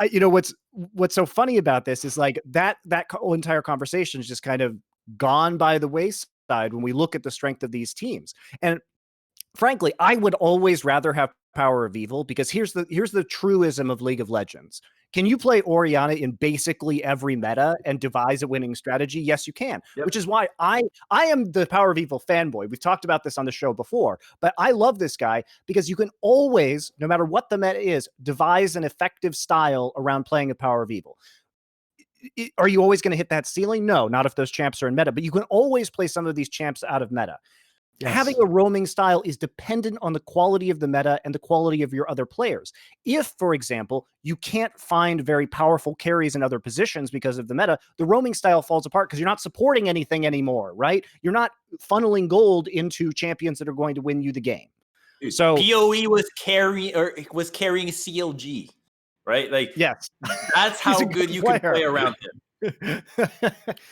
what's so funny about this is like that whole entire conversation is just kind of gone by the wayside when we look at the strength of these teams. And frankly, I would always rather have Power of Evil, because here's the truism of League of Legends. Can you play Orianna in basically every meta and devise a winning strategy? Yes, you can. Yep. Which is why I am the Power of Evil fanboy. We've talked about this on the show before, but I love this guy because you can always, no matter what the meta is, devise an effective style around playing a Power of Evil. Are you always going to hit that ceiling? No, not if those champs are in meta, but you can always play some of these champs out of meta. Yes. Having a roaming style is dependent on the quality of the meta and the quality of your other players. If, for example, you can't find very powerful carries in other positions because of the meta, the roaming style falls apart because you're not supporting anything anymore, right? You're not funneling gold into champions that are going to win you the game. So PoE was carrying CLG, right? Like, yes, that's how good you can play around him.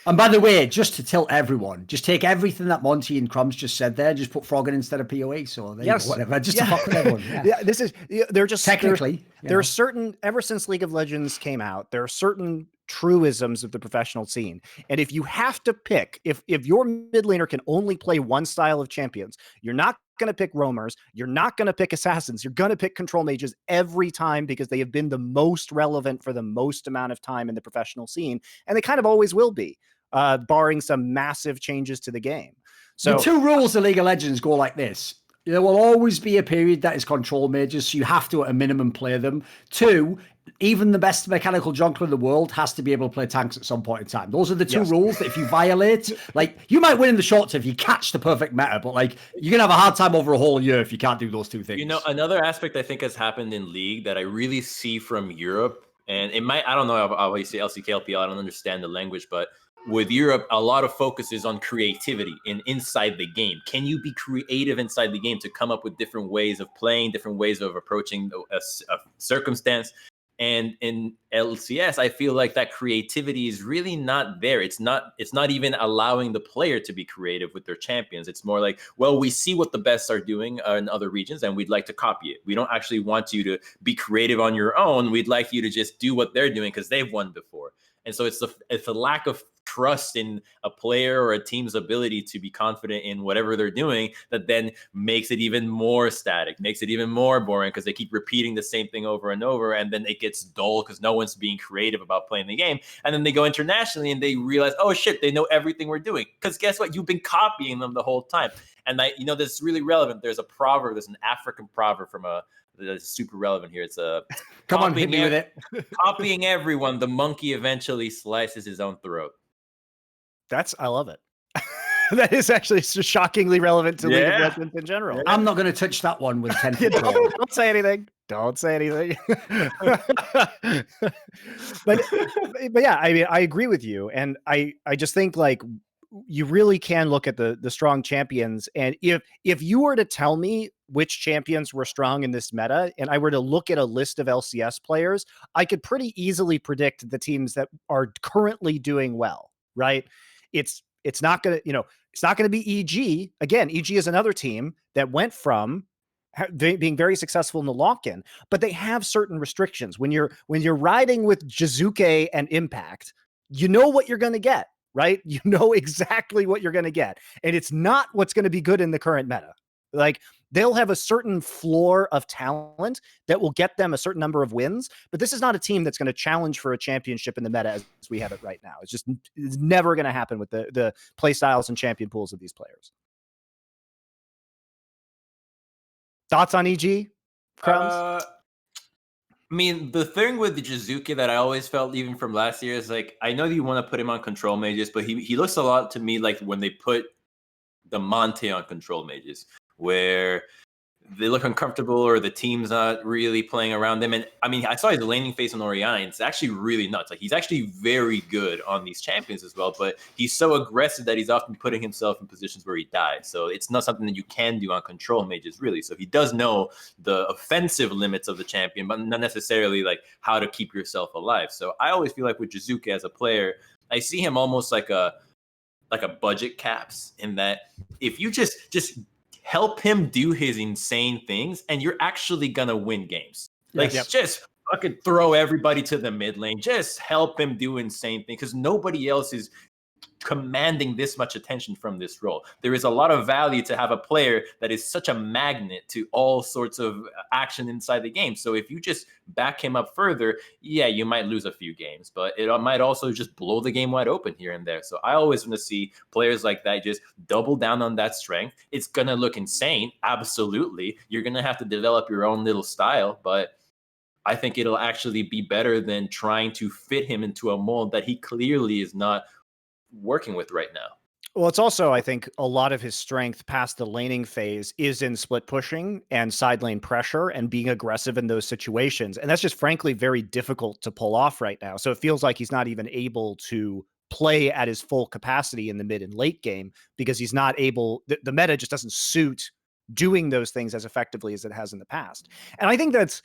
And by the way, just to tilt everyone, just take everything that Monty and Crumbz just said there, just put Froggen instead of PoE. So there yes, you go, whatever. Just to fuck with everyone. Yeah, this is they're just technically there are certain, ever since League of Legends came out, there are certain truisms of the professional scene. And if you have to pick, if your mid laner can only play one style of champions, you're not going to pick roamers, you're not going to pick assassins, you're going to pick control mages every time because they have been the most relevant for the most amount of time in the professional scene, and they kind of always will be, barring some massive changes to the game. So the two rules of League of Legends go like this. There will always be a period that is control mages, so you have to at a minimum play them. 2, even the best mechanical jungler in the world has to be able to play tanks at some point in time. Those are the two rules that if you violate, like, you might win in the short term if you catch the perfect meta, but like, you're going to have a hard time over a whole year if you can't do those two things. You know, another aspect I think has happened in League that I really see from Europe, and it might, I don't know, obviously LCK, I don't understand the language, but with Europe, a lot of focus is on creativity inside the game. Can you be creative inside the game to come up with different ways of playing, different ways of approaching a circumstance? And in LCS, I feel like that creativity is really not there. It's not even allowing the player to be creative with their champions. It's more like, well, we see what the best are doing in other regions and we'd like to copy it. We don't actually want you to be creative on your own. We'd like you to just do what they're doing because they've won before. And so it's a lack of trust in a player or a team's ability to be confident in whatever they're doing that then makes it even more static, makes it even more boring because they keep repeating the same thing over and over, and then it gets dull because no one's being creative about playing the game. And then they go internationally and they realize, oh shit, they know everything we're doing. Because guess what? You've been copying them the whole time. And this is really relevant. There's a proverb, there's an African proverb from that's super relevant here. It's come on, hit me with it. Copying everyone, the monkey eventually slices his own throat. I love it. That is actually shockingly relevant to League of Legends in general. I'm not going to touch that one with 10 feet. Don't say anything. Don't say anything. but yeah, I mean, I agree with you. And I just think, like, you really can look at the strong champions. And if you were to tell me which champions were strong in this meta, and I were to look at a list of LCS players, I could pretty easily predict the teams that are currently doing well, right? It's not going to, it's not going to be EG. Again, EG is another team that went from being very successful in the lock-in, but they have certain restrictions. When you're riding with Jizuke and Impact, you know what you're going to get, right? You know exactly what you're going to get. And it's not what's going to be good in the current meta. Like, they'll have a certain floor of talent that will get them a certain number of wins, but this is not a team that's going to challenge for a championship in the meta as we have it right now. It's never going to happen with the play styles and champion pools of these players. Thoughts on EG, Crumbz? I mean, the thing with the Jizuke that I always felt even from last year is, like, I know you want to put him on control mages, but he looks a lot to me like when they put the Monte on control mages, where they look uncomfortable or the team's not really playing around them. And I mean, I saw his laning phase on Orianna, and it's actually really nuts. Like, he's actually very good on these champions as well, but he's so aggressive that he's often putting himself in positions where he dies. So it's not something that you can do on control mages, really. So he does know the offensive limits of the champion, but not necessarily like how to keep yourself alive. So I always feel like with Jizuke as a player, I see him almost like a budget caps, in that if you just help him do his insane things, and you're actually gonna win games. Like, just fucking throw everybody to the mid lane. Just help him do insane things, because nobody else is commanding this much attention from this role. There is a lot of value to have a player that is such a magnet to all sorts of action inside the game. So if you just back him up further, yeah, you might lose a few games, but it might also just blow the game wide open here and there. So I always want to see players like that just double down on that strength. It's going to look insane. Absolutely. You're going to have to develop your own little style, but I think it'll actually be better than trying to fit him into a mold that he clearly is not working with right now. Well, it's also, I think, a lot of his strength past the laning phase is in split pushing and side lane pressure and being aggressive in those situations. And that's just frankly very difficult to pull off right now. So it feels like he's not even able to play at his full capacity in the mid and late game because he's not able, the meta just doesn't suit doing those things as effectively as it has in the past. And I think that's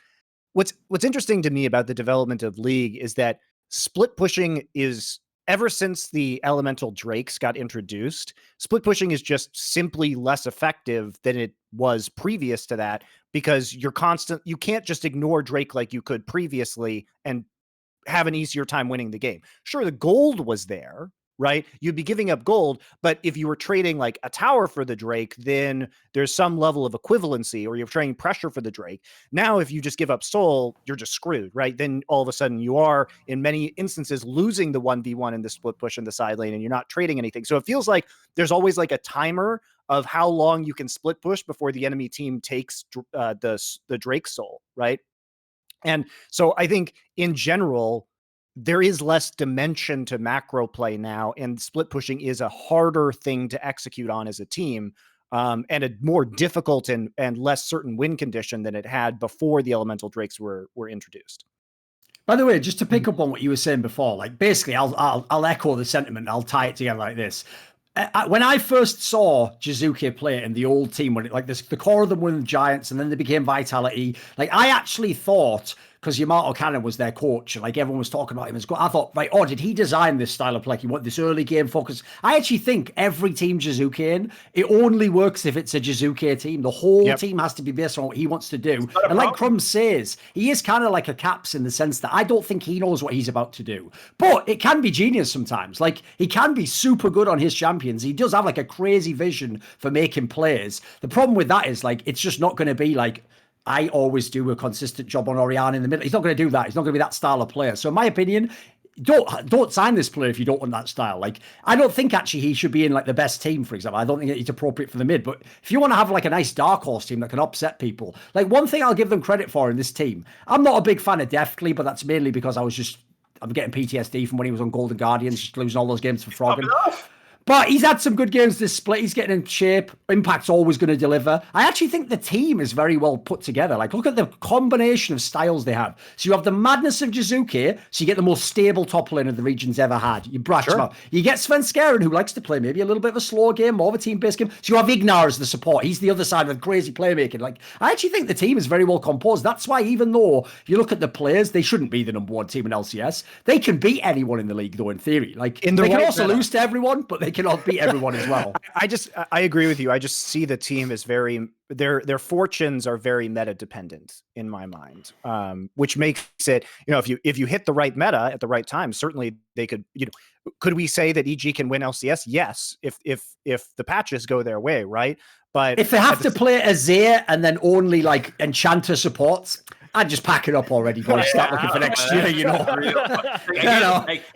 what's interesting to me about the development of League is that split pushing is, ever since the elemental drakes got introduced, split pushing is just simply less effective than it was previous to that because you can't just ignore Drake like you could previously and have an easier time winning the game. Sure, the gold was there, right? You'd be giving up gold, but if you were trading like a tower for the Drake, then there's some level of equivalency, or you're trading pressure for the Drake. Now, if you just give up soul, you're just screwed, right? Then all of a sudden you are, in many instances, losing the 1v1 in the split push in the side lane, and you're not trading anything. So it feels like there's always like a timer of how long you can split push before the enemy team takes the Drake soul, right? And so I think in general, there is less dimension to macro play now, and split pushing is a harder thing to execute on as a team, and a more difficult and less certain win condition than it had before the elemental drakes were introduced. By the way, just to pick up on what you were saying before, like basically, I'll echo the sentiment. I'll tie it together like this. When I first saw Jizuke play in the old team, when the core of them were the Giants, and then they became Vitality, like I actually thought, because Yamato Cannon was their coach, and like everyone was talking about him as good, I thought, right, did he design this style of play? He want this early game focus. I actually think every team Jizuke in, it only works if it's a Jizuke team. The whole team has to be based on what he wants to do. And like Crumbz says, he is kind of like a Caps in the sense that I don't think he knows what he's about to do. But it can be genius sometimes. Like he can be super good on his champions. He does have like a crazy vision for making plays. The problem with that is like, it's just not going to be like, I always do a consistent job on Oriana in the middle. He's not going to do that. He's not going to be that style of player. So in my opinion, don't sign this player if you don't want that style. Like, I don't think actually he should be in like the best team, for example. I don't think he's appropriate for the mid. But if you want to have like a nice dark horse team that can upset people, like one thing I'll give them credit for in this team, I'm not a big fan of Deftly, but that's mainly because I'm getting PTSD from when he was on Golden Guardians, just losing all those games for Froggen. But he's had some good games this split. He's getting in shape. Impact's always going to deliver. I actually think the team is very well put together. Like, look at the combination of styles they have. So you have the madness of Jizuke, so you get the most stable top laner the region's ever had. You brush him up. You get Svenskeren, who likes to play maybe a little bit of a slow game, more of a team-based game. So you have Ignar as the support. He's the other side with crazy playmaking. Like, I actually think the team is very well composed. That's why even though if you look at the players, they shouldn't be the number one team in LCS. They can beat anyone in the league, though, in theory. Like, they can also lose to everyone, but they cannot beat everyone as well. I agree with you. I just see the team as very, their fortunes are very meta dependent in my mind, which makes it, if you hit the right meta at the right time, certainly they could, could we say that EG can win LCS? Yes, if the patches go their way, right? But if they have to play Azir and then only like Enchanter supports, I'd just pack it up already, boys. Start looking for next year, I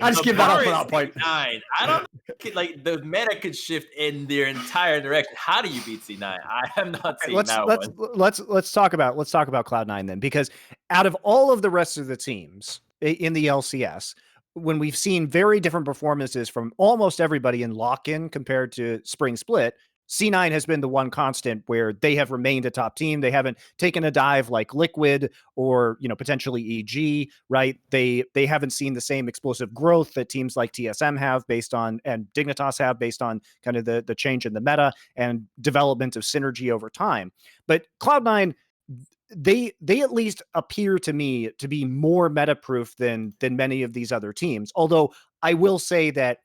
just give that up at that point. I don't like the meta could shift in their entire direction. How do you beat C9? I am not seeing that one. Let's talk about Cloud9 then, because out of all of the rest of the teams in the LCS, when we've seen very different performances from almost everybody in lock-in compared to Spring Split, C9 has been the one constant where they have remained a top team. They haven't taken a dive like Liquid or, potentially EG, right? They haven't seen the same explosive growth that teams like TSM have and Dignitas have based on kind of the change in the meta and development of synergy over time. But Cloud9, they at least appear to me to be more meta-proof than many of these other teams. Although I will say that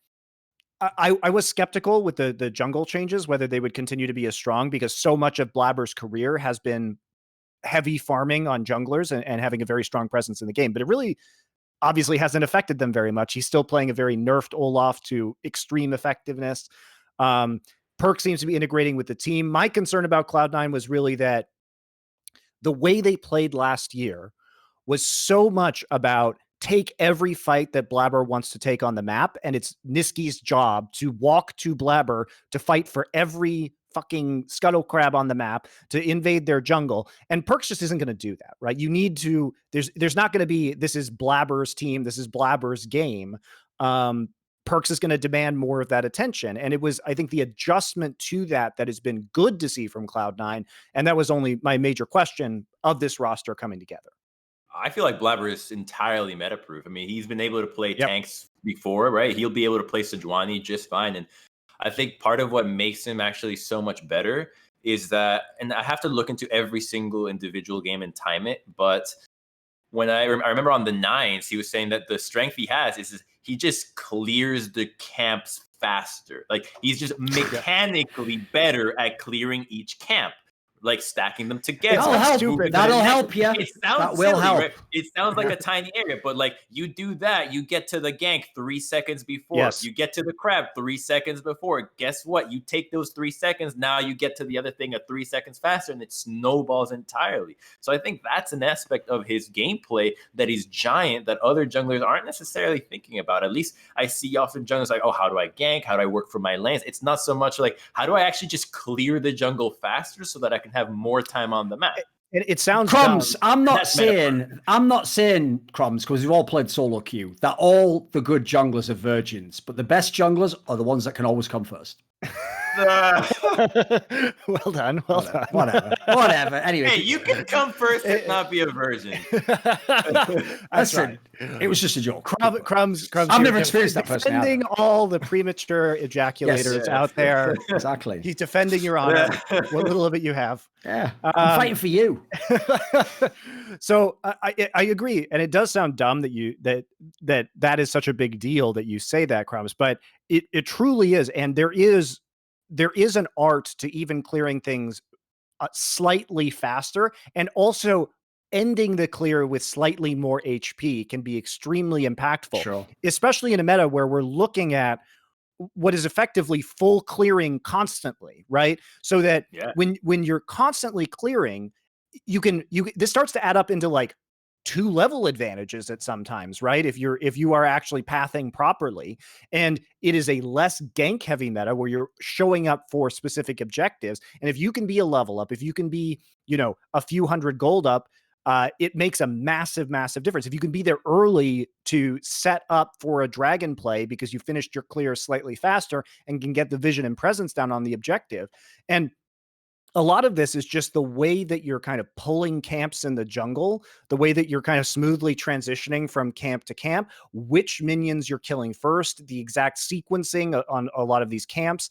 I was skeptical with the jungle changes, whether they would continue to be as strong, because so much of Blabber's career has been heavy farming on junglers and having a very strong presence in the game. But it really obviously hasn't affected them very much. He's still playing a very nerfed Olaf to extreme effectiveness. Perkz seems to be integrating with the team. My concern about Cloud9 was really that the way they played last year was so much about take every fight that Blabber wants to take on the map, and it's Niski's job to walk to Blabber to fight for every fucking scuttle crab on the map to invade their jungle. And Perkz just isn't going to do that, right? You need to, there's not going to be, this is Blabber's team, this is Blabber's game. Perkz is going to demand more of that attention. And it was, I think, the adjustment to that has been good to see from Cloud9. And that was only my major question of this roster coming together. I feel like Blabber is entirely meta-proof. I mean, he's been able to play tanks before, right? He'll be able to play Sejuani just fine. And I think part of what makes him actually so much better is that, and I have to look into every single individual game and time it, but when I remember on the nines, he was saying that the strength he has is he just clears the camps faster. Like, he's just mechanically better at clearing each camp, like stacking them together. That'll help you. It sounds that will silly, help. right? It sounds like a tiny area, but like you do that, you get to the gank 3 seconds before. Yes. You get to the crab 3 seconds before. Guess what? You take those 3 seconds. Now you get to the other thing 3 seconds faster, and it snowballs entirely. So I think that's an aspect of his gameplay that is giant that other junglers aren't necessarily thinking about. At least I see often junglers like, oh, how do I gank? How do I work for my lanes? It's not so much like, how do I actually just clear the jungle faster so that I can have more time on the map? It sounds Crumbz. dumb. I'm not saying Crumbz, because we've all played solo queue, that all the good junglers are virgins, but the best junglers are the ones that can always come first. Well done. Whatever. Anyway, hey, you can come first and not be a virgin. That's right. It was just a joke. Crumbz. I've never experienced that personally. Defending all the premature ejaculators out there. Exactly. He's defending your honor. What little of it you have. Yeah. I'm fighting for you. So I agree, and it does sound dumb that that is such a big deal that you say that, Crumbz, but it truly is, and there is an art to even clearing things slightly faster, and also ending the clear with slightly more HP can be extremely impactful. Sure. Especially in a meta where we're looking at what is effectively full clearing constantly, right? So that when you're constantly clearing, this starts to add up into like 2 level advantages at sometimes, right? If you are actually pathing properly, and it is a less gank heavy meta where you're showing up for specific objectives. And if you can be a level up, if you can be, a few hundred gold up, it makes a massive, massive difference. If you can be there early to set up for a dragon play because you finished your clear slightly faster and can get the vision and presence down on the objective. And a lot of this is just the way that you're kind of pulling camps in the jungle, the way that you're kind of smoothly transitioning from camp to camp, which minions you're killing first, the exact sequencing on a lot of these camps,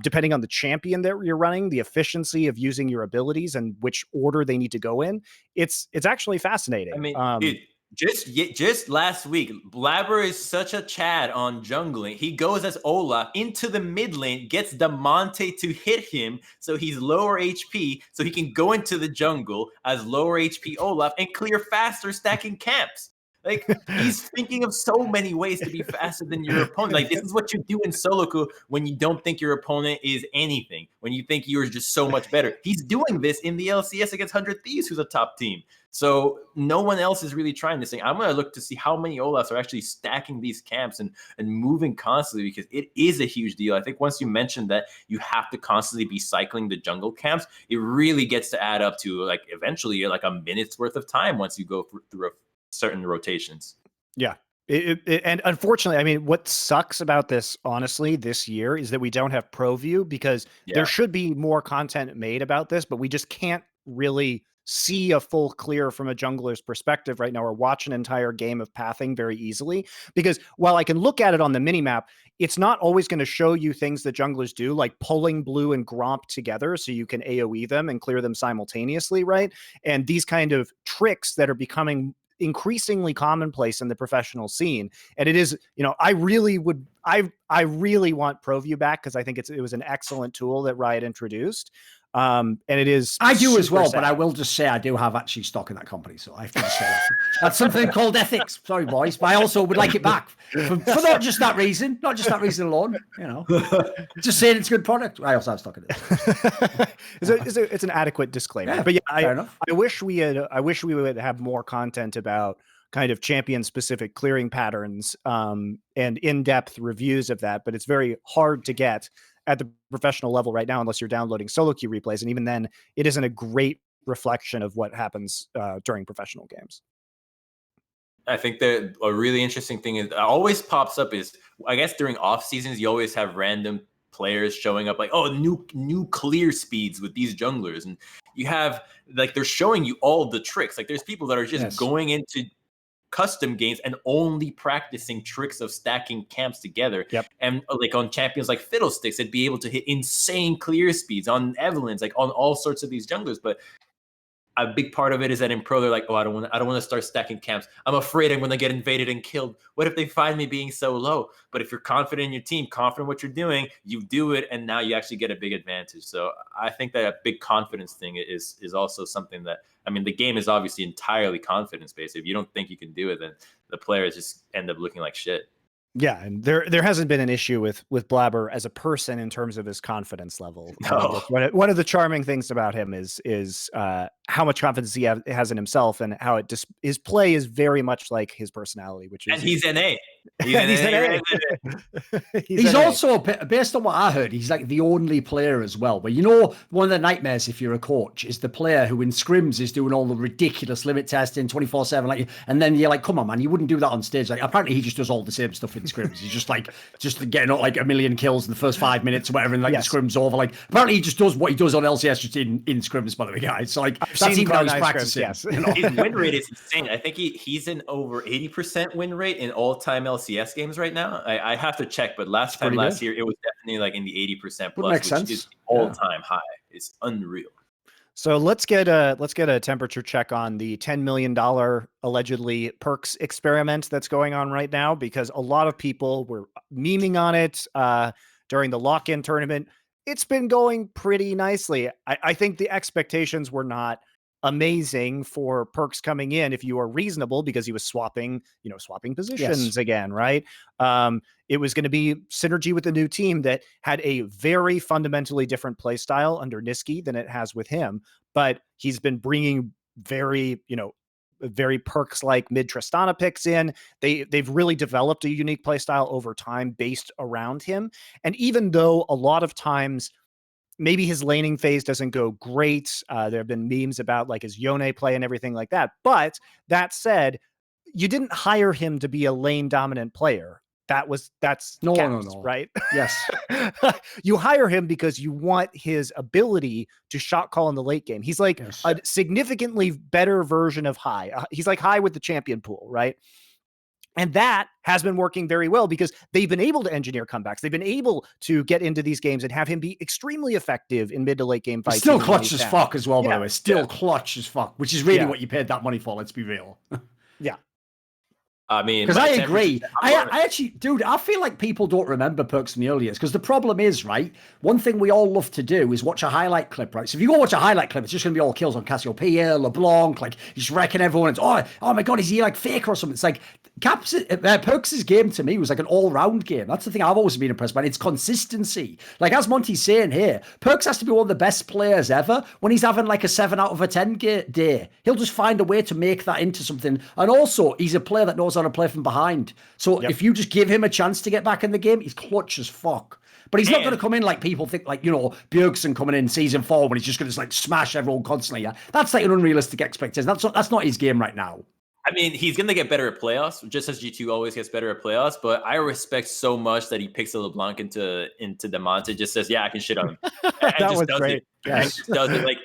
depending on the champion that you're running, the efficiency of using your abilities and which order they need to go in. It's actually fascinating. I mean, dude, just last week, Blabber is such a Chad on jungling. He goes as Olaf into the mid lane, gets the Monte to hit him, so he's lower HP, so he can go into the jungle as lower HP Olaf and clear faster, stacking camps. Like, he's thinking of so many ways to be faster than your opponent. Like, this is what you do in solo queue when you don't think your opponent is anything, when you think you're just so much better. He's doing this in the LCS against 100 Thieves, who's a top team. So no one else is really trying this thing. I'm going to look to see how many Olafs are actually stacking these camps and moving constantly, because it is a huge deal. I think once you mentioned that you have to constantly be cycling the jungle camps, it really gets to add up to like eventually like a minute's worth of time once you go through certain rotations. Yeah. And unfortunately, I mean, what sucks about this, honestly, this year is that we don't have Pro View, because there should be more content made about this, but we just can't really see a full clear from a jungler's perspective right now, or watch an entire game of pathing very easily. Because while I can look at it on the minimap, it's not always going to show you things that junglers do, like pulling blue and Gromp together so you can AoE them and clear them simultaneously, right? And these kind of tricks that are becoming increasingly commonplace in the professional scene. And it is, I really want ProView back, because I think it was an excellent tool that Riot introduced. And it is. I do as well, sad. but I will just say I do have actually stock in that company, so I have to just say that. That's something called ethics. Sorry, boys, but I also would like it back for not just that reason, alone. You know, just saying it's a good product. I also have stock in it. It's an adequate disclaimer. Yeah, but yeah, fair enough. I wish we would have more content about kind of champion specific clearing patterns and in-depth reviews of that. But it's very hard to get at the professional level right now, unless you're downloading solo queue replays. And even then, it isn't a great reflection of what happens during professional games. I think that a really interesting thing is always pops up is, I guess during off seasons, you always have random players showing up like, oh, new clear speeds with these junglers. And you have like, they're showing you all the tricks. Like there's people that are just going into custom games and only practicing tricks of stacking camps together. And like on champions like Fiddlesticks, it'd be able to hit insane clear speeds. On Evelyn's, like on all sorts of these junglers. But a big part of it is that in pro, they're like, oh, I don't want to start stacking camps. I'm afraid I'm going to get invaded and killed. What if they find me being so low? But if you're confident in your team, confident in what you're doing, you do it, and now you actually get a big advantage. So I think that a big confidence thing is also something that, I mean, the game is obviously entirely confidence-based. If you don't think you can do it, then the players just end up looking like shit. Yeah, and there hasn't been an issue with Blabber as a person in terms of his confidence level. No. One of the charming things about him is how much confidence he has in himself, and how his play is very much like his personality, which is. And he's NA. He's also, based on what I heard, he's like the only player as well. But you know, one of the nightmares if you're a coach is the player who in scrims is doing all the ridiculous limit testing 24/7, like, and then you're like, come on, man, you wouldn't do that on stage. Like, apparently he just does all the same stuff in scrims. He's just getting like a million kills in the first 5 minutes or whatever, and like the scrim's over. Like, apparently he just does what he does on LCS just in scrims, by the way, guys. So like, that's even how he's practicing. Scrims, yes. You know? His win rate is insane. I think he's in over 80% win rate in all-time LCS games right now. I have to check, but last year it was definitely like in the 80% plus, which is all-time high. It's unreal. So let's get a temperature check on the $10 million allegedly Perkz experiment that's going on right now, because a lot of people were memeing on it during the lock-in tournament. It's been going pretty nicely. I think the expectations were not amazing for Perkz coming in, if you are reasonable, because he was swapping positions again, right? It was going to be synergy with the new team that had a very fundamentally different play style under Niski than it has with him, but he's been bringing very Perkz-like mid Tristana picks in. They've really developed a unique play style over time based around him. And even though a lot of times maybe his laning phase doesn't go great, there have been memes about like his Yone play and everything like that. But that said, you didn't hire him to be a lane dominant player. That's no, right? Yes. You hire him because you want his ability to shot call in the late game. He's like a significantly better version of High. He's like High with the champion pool, right? And that has been working very well because they've been able to engineer comebacks. They've been able to get into these games and have him be extremely effective in mid to late game fights. Still clutch as fuck as well, by the way. Still clutch as fuck, which is really what you paid that money for. Let's be real. Yeah. I mean, because I agree. I actually, dude, I feel like people don't remember Perkz in the early years. Because the problem is, right, one thing we all love to do is watch a highlight clip, right? So if you go watch a highlight clip, it's just going to be all kills on Cassiopeia, LeBlanc, like he's just wrecking everyone. It's, oh my God, is he like Faker or something? It's like Perkz' game to me was like an all-round game. That's the thing I've always been impressed by. It's consistency. Like as Monty's saying here, Perkz has to be one of the best players ever when he's having like a 7 out of 10 day. He'll just find a way to make that into something. And also, he's a player that knows how to play from behind. So if you just give him a chance to get back in the game, he's clutch as fuck. But he's not going to come in like people think, like, you know, Bjergsen coming in season 4 when he's just going to like smash everyone constantly. Yeah? That's like an unrealistic expectation. That's not his game right now. I mean, he's going to get better at playoffs, just as G2 always gets better at playoffs. But I respect so much that he picks a LeBlanc into the Monte, just says, yeah, I can shit on him. That was great. Yes. Does it. Like,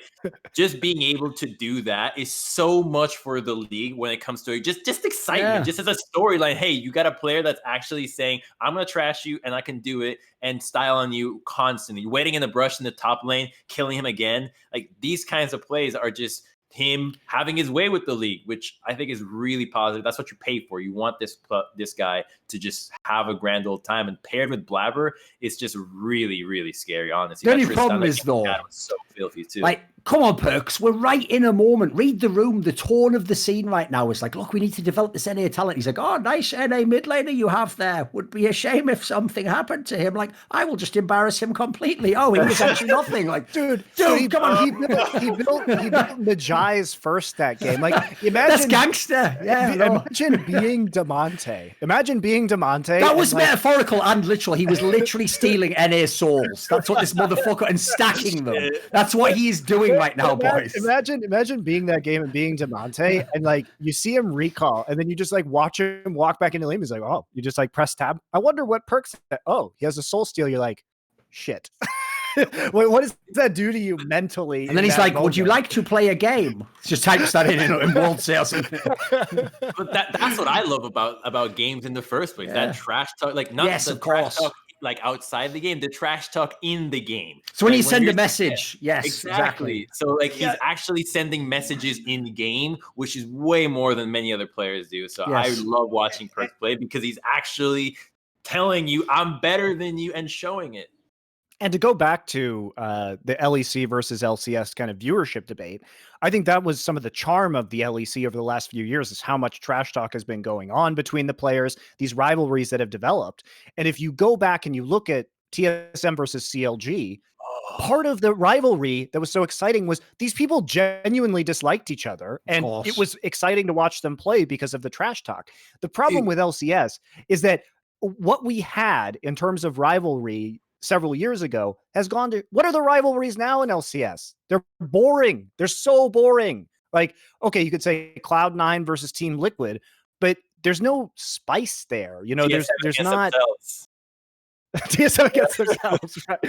just being able to do that is so much for the league when it comes to just excitement, just as a storyline. Hey, you got a player that's actually saying, I'm going to trash you and I can do it, and style on you constantly. Waiting in the brush in the top lane, killing him again. Like, these kinds of plays are just him having his way with the league, which I think is really positive. That's what you pay for. You want this guy to just have a grand old time, and paired with Blabber, it's just really, really scary, honestly. The only problem is, though, was so filthy too. Like, come on, Perkz, we're right in a moment. Read the room. The tone of the scene right now is like, look, we need to develop this NA talent. He's like, oh, nice NA mid laner you have there. Would be a shame if something happened to him. Like, I will just embarrass him completely. Oh, he was actually nothing. Like, dude, come on. He built Najai's first that game. Like, imagine that's gangster. Yeah. Imagine being DeMonte. That was metaphorical and literal. He was literally stealing NA souls. That's what this motherfucker, and stacking them. That's what he's doing right now, boys. Imagine being that game and being DeMonte, and like you see him recall, and then you just like watch him walk back into lane. He's like, oh, you just like press tab. I wonder what Perkz. Oh, he has a soul steal. You're like, shit. What does that do to you mentally? And then he's like, would you like to play a game? Just types that in World Sales. But that's what I love about games in the first place. Yeah. That trash talk, like not yes, the of trash course. talk like outside the game, the trash talk in the game. So when like, you send a message, yes, exactly. So like he's actually sending messages in the game, which is way more than many other players do. So I love watching Perkz play because he's actually telling you I'm better than you and showing it. And to go back to the LEC versus LCS kind of viewership debate, I think that was some of the charm of the LEC over the last few years, is how much trash talk has been going on between the players, these rivalries that have developed. And if you go back and you look at TSM versus CLG, part of the rivalry that was so exciting was these people genuinely disliked each other, and it was exciting to watch them play because of the trash talk. The problem with LCS is that what we had in terms of rivalry several years ago has gone to, what are the rivalries now in LCS? They're boring. They're so boring. Like, okay, you could say Cloud9 versus Team Liquid, but there's no spice there. You know, there's not. TSM against themselves. Right?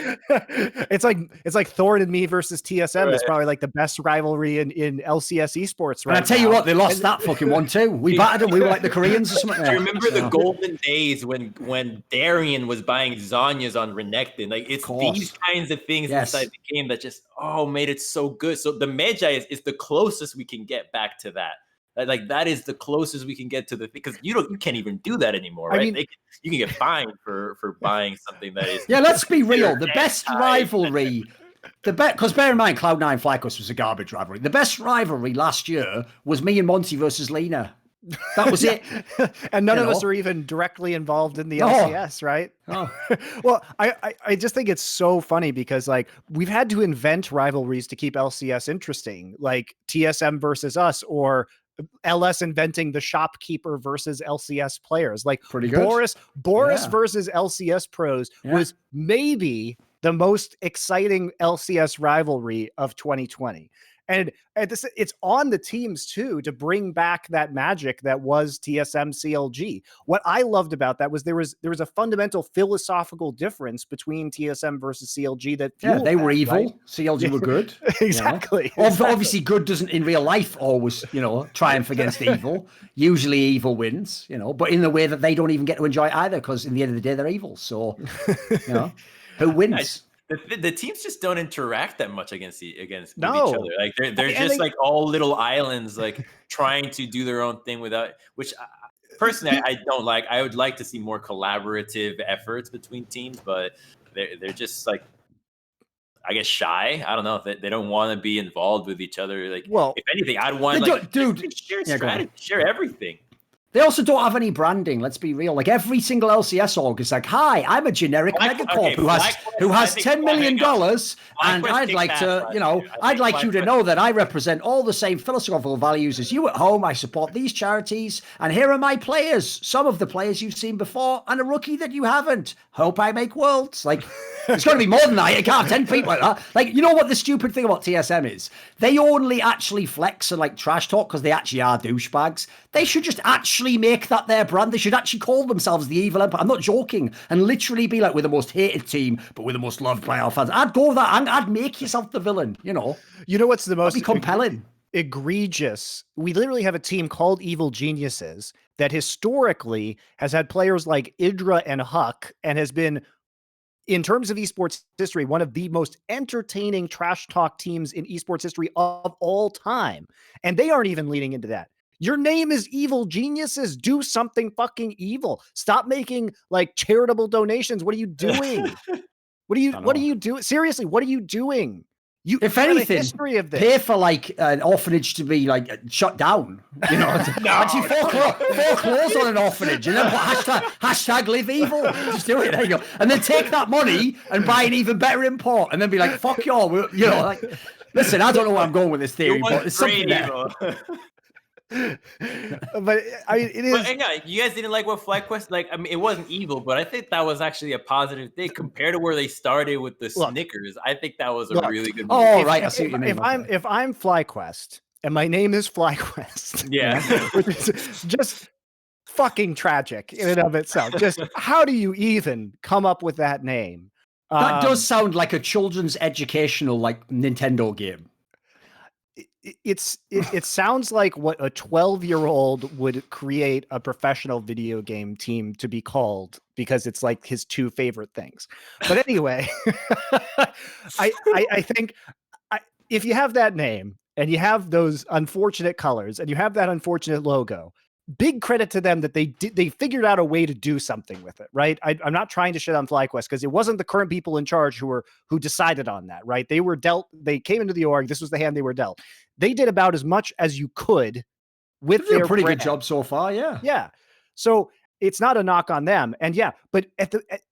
It's like Thorin and me versus TSM. Right. Is probably like the best rivalry in LCS esports. Right. And I tell you what, they lost that fucking one too. We battered them. We were like the Koreans or something. Do you remember the golden days when Darian was buying Zanyas on Renekton? Like, it's these kinds of things inside the game that just made it so good. So the Magi is the closest we can get back to that. Like, that is the closest we can get to the thing, because you can't even do that anymore, right? I mean, you can get fined for buying something that is. Yeah, let's be real. The best rivalry, because bear in mind, Cloud9 FlyQuest was a garbage rivalry. The best rivalry last year was me and Monty versus Lena. That was it. And none of us are even directly involved in the LCS, right? Oh. Well, I just think it's so funny because, like, we've had to invent rivalries to keep LCS interesting, like TSM versus us, or LS inventing the shopkeeper versus LCS players. Like, pretty good. Boris versus LCS pros was maybe the most exciting LCS rivalry of 2020. And it's on the teams too to bring back that magic that was TSM CLG. What I loved about that was there was a fundamental philosophical difference between TSM versus CLG that they were evil. Right? CLG were good. Exactly. You know? Obviously, good doesn't in real life always, triumph against evil. Usually, evil wins. But in the way that they don't even get to enjoy it either, because in the end of the day, they're evil. So, who wins? The teams just don't interact that much against each other. Like, they're just like all little islands, like trying to do their own thing which personally I don't like. I would like to see more collaborative efforts between teams, but they're just like, I guess, shy. I don't know. They don't want to be involved with each other. Like, if anything, I'd want share strategy, share everything. They also don't have any branding. Let's be real. Like, every single LCS org is like, "Hi, I'm a generic megacorp who has $10 million, and I'd like to, I'd like you to know that I represent all the same philosophical values as you at home. I support these charities, and here are my players. Some of the players you've seen before, and a rookie that you haven't. Hope I make worlds." Like, it's got to be more than that. You can't have 10 people like that. Like, you know what the stupid thing about TSM is? They only actually flex and like trash talk because they actually are douchebags. They should just actually make that their brand. They should actually call themselves the Evil Empire. I'm not joking. And literally be like, we're the most hated team, but we're the most loved by our fans. I'd go with that. I'd make yourself the villain, You know what's the most compelling? Egregious. We literally have a team called Evil Geniuses that historically has had players like Idra and Huck, and has been in terms of esports history, one of the most entertaining trash talk teams in esports history of all time. And they aren't even leaning into that. Your name is Evil Geniuses. Do something fucking evil. Stop making like charitable donations. What are you doing? What are you doing? Seriously, what are you doing? You, if anything, history of this. Pay for like an orphanage to be like shut down. You know, actually foreclose on an orphanage and then put hashtag live evil. Just do it. There you go. And then take that money and buy an even better import, and then be like, fuck y'all. You know, like, listen, I don't know where I'm going with this theory, but it's something there. But I mean, it is. But hang on, you guys didn't like what FlyQuest like. I mean, it wasn't evil, but I think that was actually a positive thing compared to where they started with the Snickers. I think that was a really good. Oh, right. I see what you mean. If I'm FlyQuest and my name is FlyQuest, yeah, which is just fucking tragic in and of itself. Just how do you even come up with that name? That does sound like a children's educational like Nintendo game. It sounds like what a 12-year-old would create a professional video game team to be called, because it's like his two favorite things. But anyway, I think if you have that name and you have those unfortunate colors and you have that unfortunate logo, big credit to them that they figured out a way to do something with it, right? I'm not trying to shit on FlyQuest because it wasn't the current people in charge who decided on that, right? They came into the org. This was the hand they were dealt. They did about as much as you could with their pretty brand. Good job so far, yeah. Yeah. So it's not a knock on them. And yeah, but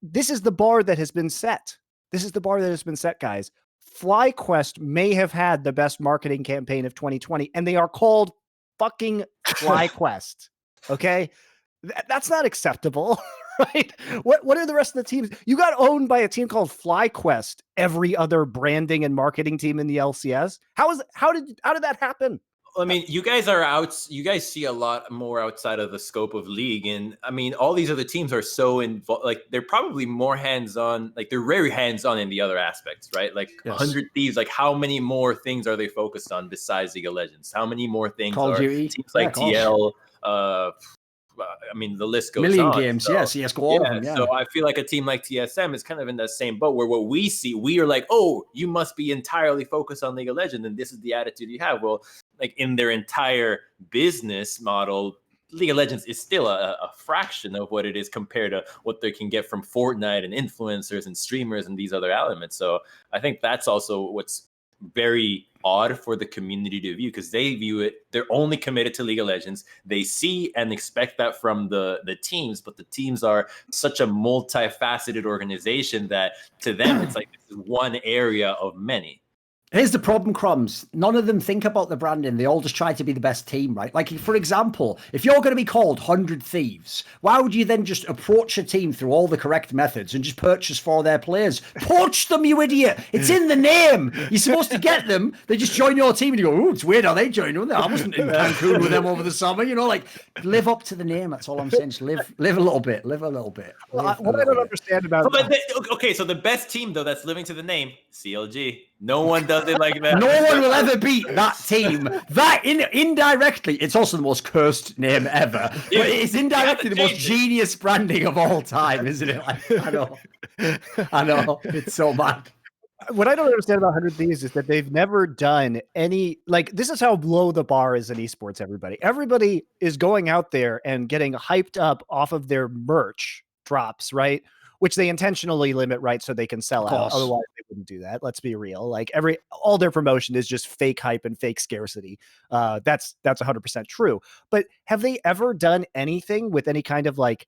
this is the bar that has been set. This is the bar that has been set, guys. FlyQuest may have had the best marketing campaign of 2020, and they are called fucking FlyQuest. Okay? That's not acceptable. Right? What are the rest of the teams? You got owned by a team called FlyQuest, every other branding and marketing team in the LCS. How did that happen? I mean, you guys are out. You guys see a lot more outside of the scope of league, and I mean, all these other teams are so involved. Like, they're probably more hands-on. Like, they're very hands-on in the other aspects, right? Like, 100 Thieves. Like, how many more things are they focused on besides League of Legends? How many more things are teams like TL? I mean, the list goes million on. Games, so, yes, CS:GO. Yeah, so I feel like a team like TSM is kind of in that same boat where what we see, we are like, oh, you must be entirely focused on League of Legends, and this is the attitude you have. Well, like, in their entire business model, League of Legends is still a fraction of what it is compared to what they can get from Fortnite and influencers and streamers and these other elements. So I think that's also what's very odd for the community to view, because they view it, they're only committed to League of Legends. They see and expect that from the teams, but the teams are such a multifaceted organization that to them it's like this is one area of many. Here's the problem, Crumbz. None of them think about the branding. They all just try to be the best team, right? Like, for example, if you're going to be called 100 Thieves, why would you then just approach a team through all the correct methods and just purchase for their players? Poach them, you idiot! It's in the name! You're supposed to get them. They just join your team and you go, ooh, it's weird how they joined. I wasn't in Cancun with them over the summer. You know, like, live up to the name. That's all I'm saying. Just live a little bit. Live a little bit. What I don't understand about okay, so the best team, though, that's living to the name, CLG. No one does it like that. No one will ever beat that team. That indirectly, it's also the most cursed name ever. But it's indirectly the most genius branding of all time, isn't it? Like, I know. It's so bad. What I don't understand about 100 Thieves is that they've never done any, like, this is how low the bar is in esports, everybody is going out there and getting hyped up off of their merch drops, right? Which they intentionally limit, right, so they can sell out. Otherwise, they wouldn't do that. Let's be real. Like, all their promotion is just fake hype and fake scarcity. That's 100% true. But have they ever done anything with any kind of like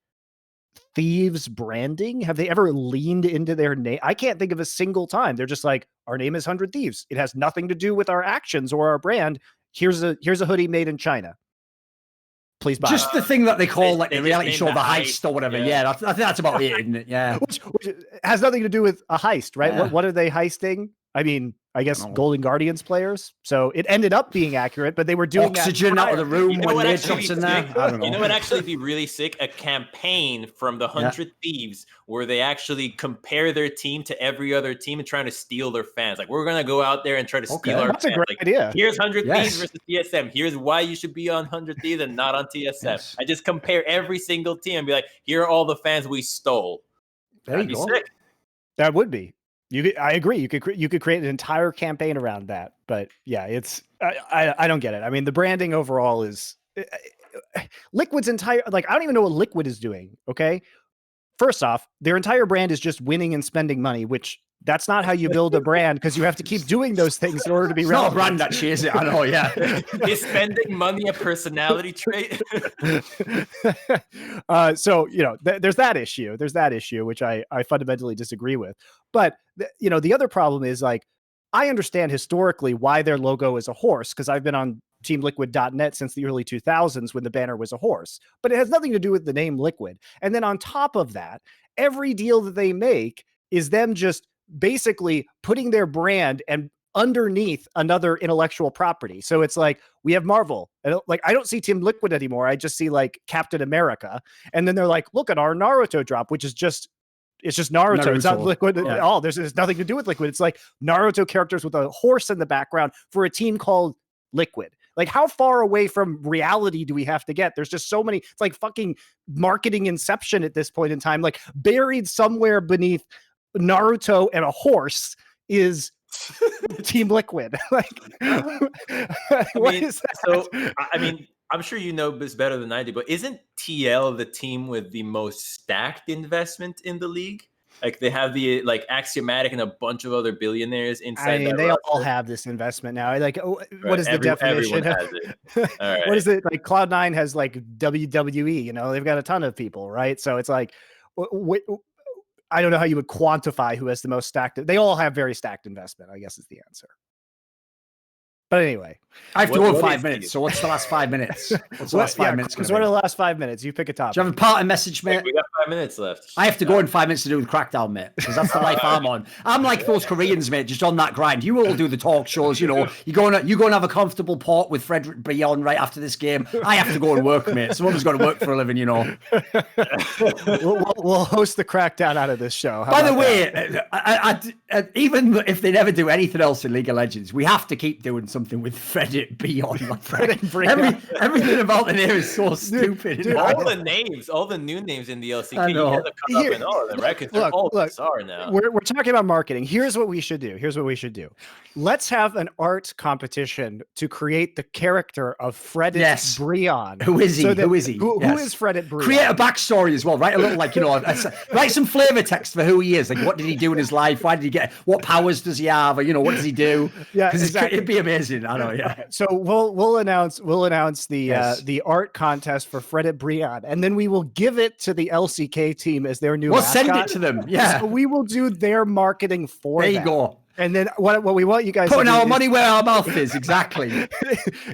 Thieves branding? Have they ever leaned into their name? I can't think of a single time. They're just like, our name is 100 Thieves. It has nothing to do with our actions or our brand. Here's a hoodie made in China. Please buy just the thing that they call like the reality show, the heist or whatever. Yeah, I think that's about it, isn't it? Yeah, which has nothing to do with a heist, right? Yeah. What are they heisting? I mean, I guess Golden Guardians players. So it ended up being accurate, but they were doing oxygen out of the room when they drops in there. I don't know. You know what actually be really sick? A campaign from the 100 Thieves where they actually compare their team to every other team and trying to steal their fans. Like, we're gonna go out there and try to steal our fans. That's a great idea. Here's 100 Thieves versus TSM. Here's why you should be on 100 Thieves and not on TSM. Yes. I just compare every single team and be like, here are all the fans we stole. There you go. Sick. That would be. I agree. You could create an entire campaign around that. But yeah, it's I don't get it. I mean, the branding overall is Liquid's entire, like, I don't even know what Liquid is doing. Okay, first off, their entire brand is just winning and spending money, which that's not how you build a brand, because you have to keep doing those things in order to be relevant. Not a brand, actually, is it? I know, yeah. Is spending money a personality trait? So, there's that issue. There's that issue, which I fundamentally disagree with. But, the other problem is, like, I understand historically why their logo is a horse, because I've been on teamliquid.net since the early 2000s when the banner was a horse, but it has nothing to do with the name Liquid. And then on top of that, every deal that they make is them just basically putting their brand and underneath another intellectual property. So it's like, we have Marvel. I don't see Team Liquid anymore. I just see like Captain America. And then they're like, look at our Naruto drop, which is just, it's just Naruto. It's not Liquid at all. There's nothing to do with Liquid. It's like Naruto characters with a horse in the background for a team called Liquid. Like, how far away from reality do we have to get? There's just so many, it's like fucking marketing inception at this point in time. Like, buried somewhere beneath Naruto and a horse is Team Liquid. Like, what is that? So, I mean, I'm sure you know this better than I do, but isn't TL the team with the most stacked investment in the league? Like, they have the Axiomatic and a bunch of other billionaires inside. I mean, they all have this investment now. Like, what is the definition? Everyone has it. All right. What is it? Like, Cloud9 has like WWE. They've got a ton of people, right? So it's like, I don't know how you would quantify who has the most stacked. They all have very stacked investment, I guess, is the answer. But anyway, I have to go in 5 minutes. So what's the last 5 minutes? What's the last 5 minutes? Because what are the last 5 minutes? You pick a topic. Do you have a parting message, mate? We got 5 minutes left. I have to go in 5 minutes to do the Crackdown, mate, because that's the life I'm on. I'm like those Koreans, mate, just on that grind. You all do the talk shows, you go and have a comfortable port with Frederick Brion right after this game. I have to go and work, mate. Someone's got to work for a living, We'll host the Crackdown out of this show. By the way, even if they never do anything else in League of Legends, we have to keep doing something with Frederick Brion. Everything about the name is so stupid. Dude, all the new names in the LCK, you have to come up in all of them, right? Because they're all bizarre now. We're talking about marketing. Here's what we should do. Let's have an art competition to create the character of Frederick Brion. Who is he? Who is he? Who is Frederick Brion? Create a backstory as well. Write a little, write some flavor text for who he is. Like, what did he do in his life? Why did he get? What powers does he have? Or what does he do? Yeah, exactly. It'd be amazing. I know. Yeah. So we'll announce the art contest for Frederick Brion, and then we will give it to the LCK team as their new. We'll mascot. send it to them. Yeah. So we will do their marketing for them. There you go. And then what we want you guys putting our money where our mouth is, exactly.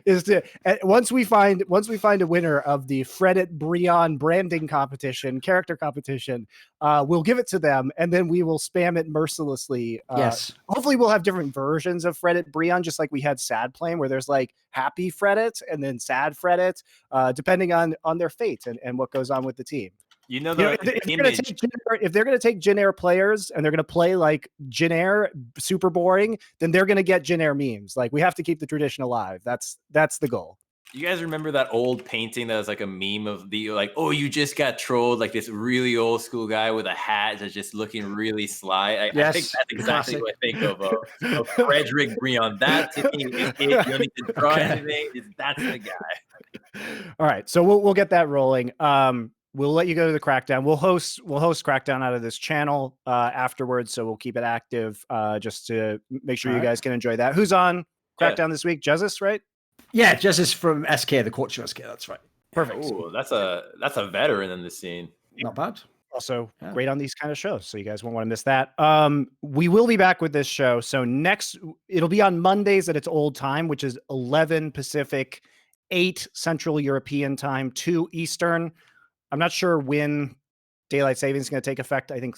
Is to once we find a winner of the Frederick Brion branding competition, character competition, we'll give it to them, and then we will spam it mercilessly. Yes. Hopefully we'll have different versions of Frederick Brion, just like we had Sad Plane, where there's like happy Frederick and then sad Frederick, depending on their fate and what goes on with the team. If they're going to take Jin Air players and they're going to play like Jin Air super boring, then they're going to get Jin Air memes. Like, we have to keep the tradition alive. That's the goal. You guys remember that old painting that was like a meme of the you just got trolled, like this really old school guy with a hat that's just looking really sly. I think that's exactly what I think of Frederick Brion. That to me is it. You don't need to draw anything. That's the guy. All right, so we'll get that rolling. We'll let you go to the Crackdown. We'll host Crackdown out of this channel afterwards, so we'll keep it active just to make sure you guys can enjoy that. Who's on Crackdown this week? Jesus, right? Yeah, Jesus from SK, the coach of SK. That's right. Perfect. Ooh, that's a veteran in the scene. Not bad. Also great on these kind of shows, so you guys won't want to miss that. We will be back with this show. So it'll be on Mondays at its old time, which is 11 Pacific, 8 Central European time, 2 Eastern. I'm not sure when daylight savings is going to take effect. I think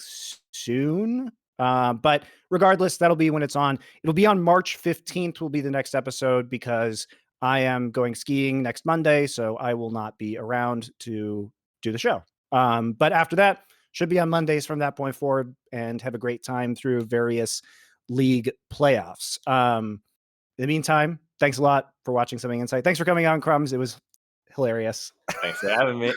soon. But regardless, that'll be when it's on. It'll be on March 15th will be the next episode, because I am going skiing next Monday, so I will not be around to do the show. But after that, should be on Mondays from that point forward, and have a great time through various league playoffs. In the meantime, thanks a lot for watching Something Insight. Thanks for coming on, Crumbz. It was hilarious. Thanks for having me.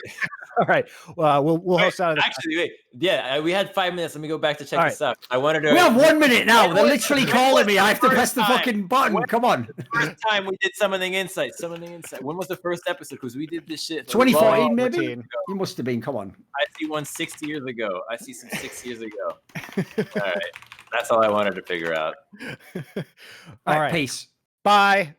All right. Well, we'll host out. Actually, wait. Yeah, we had 5 minutes. Let me go back to check All this out. I wanted to. We have 1 minute now. When They're was- literally when calling was me. the I have to first press the time? fucking button. When- Come on. First time we did Summoning Insight. When was the first episode? Because we did this shit. 2014, maybe? 14. You must have been. Come on. I see one 6 years ago. I see some 6 years ago. All right. That's all I wanted to figure out. All right. Peace. Bye.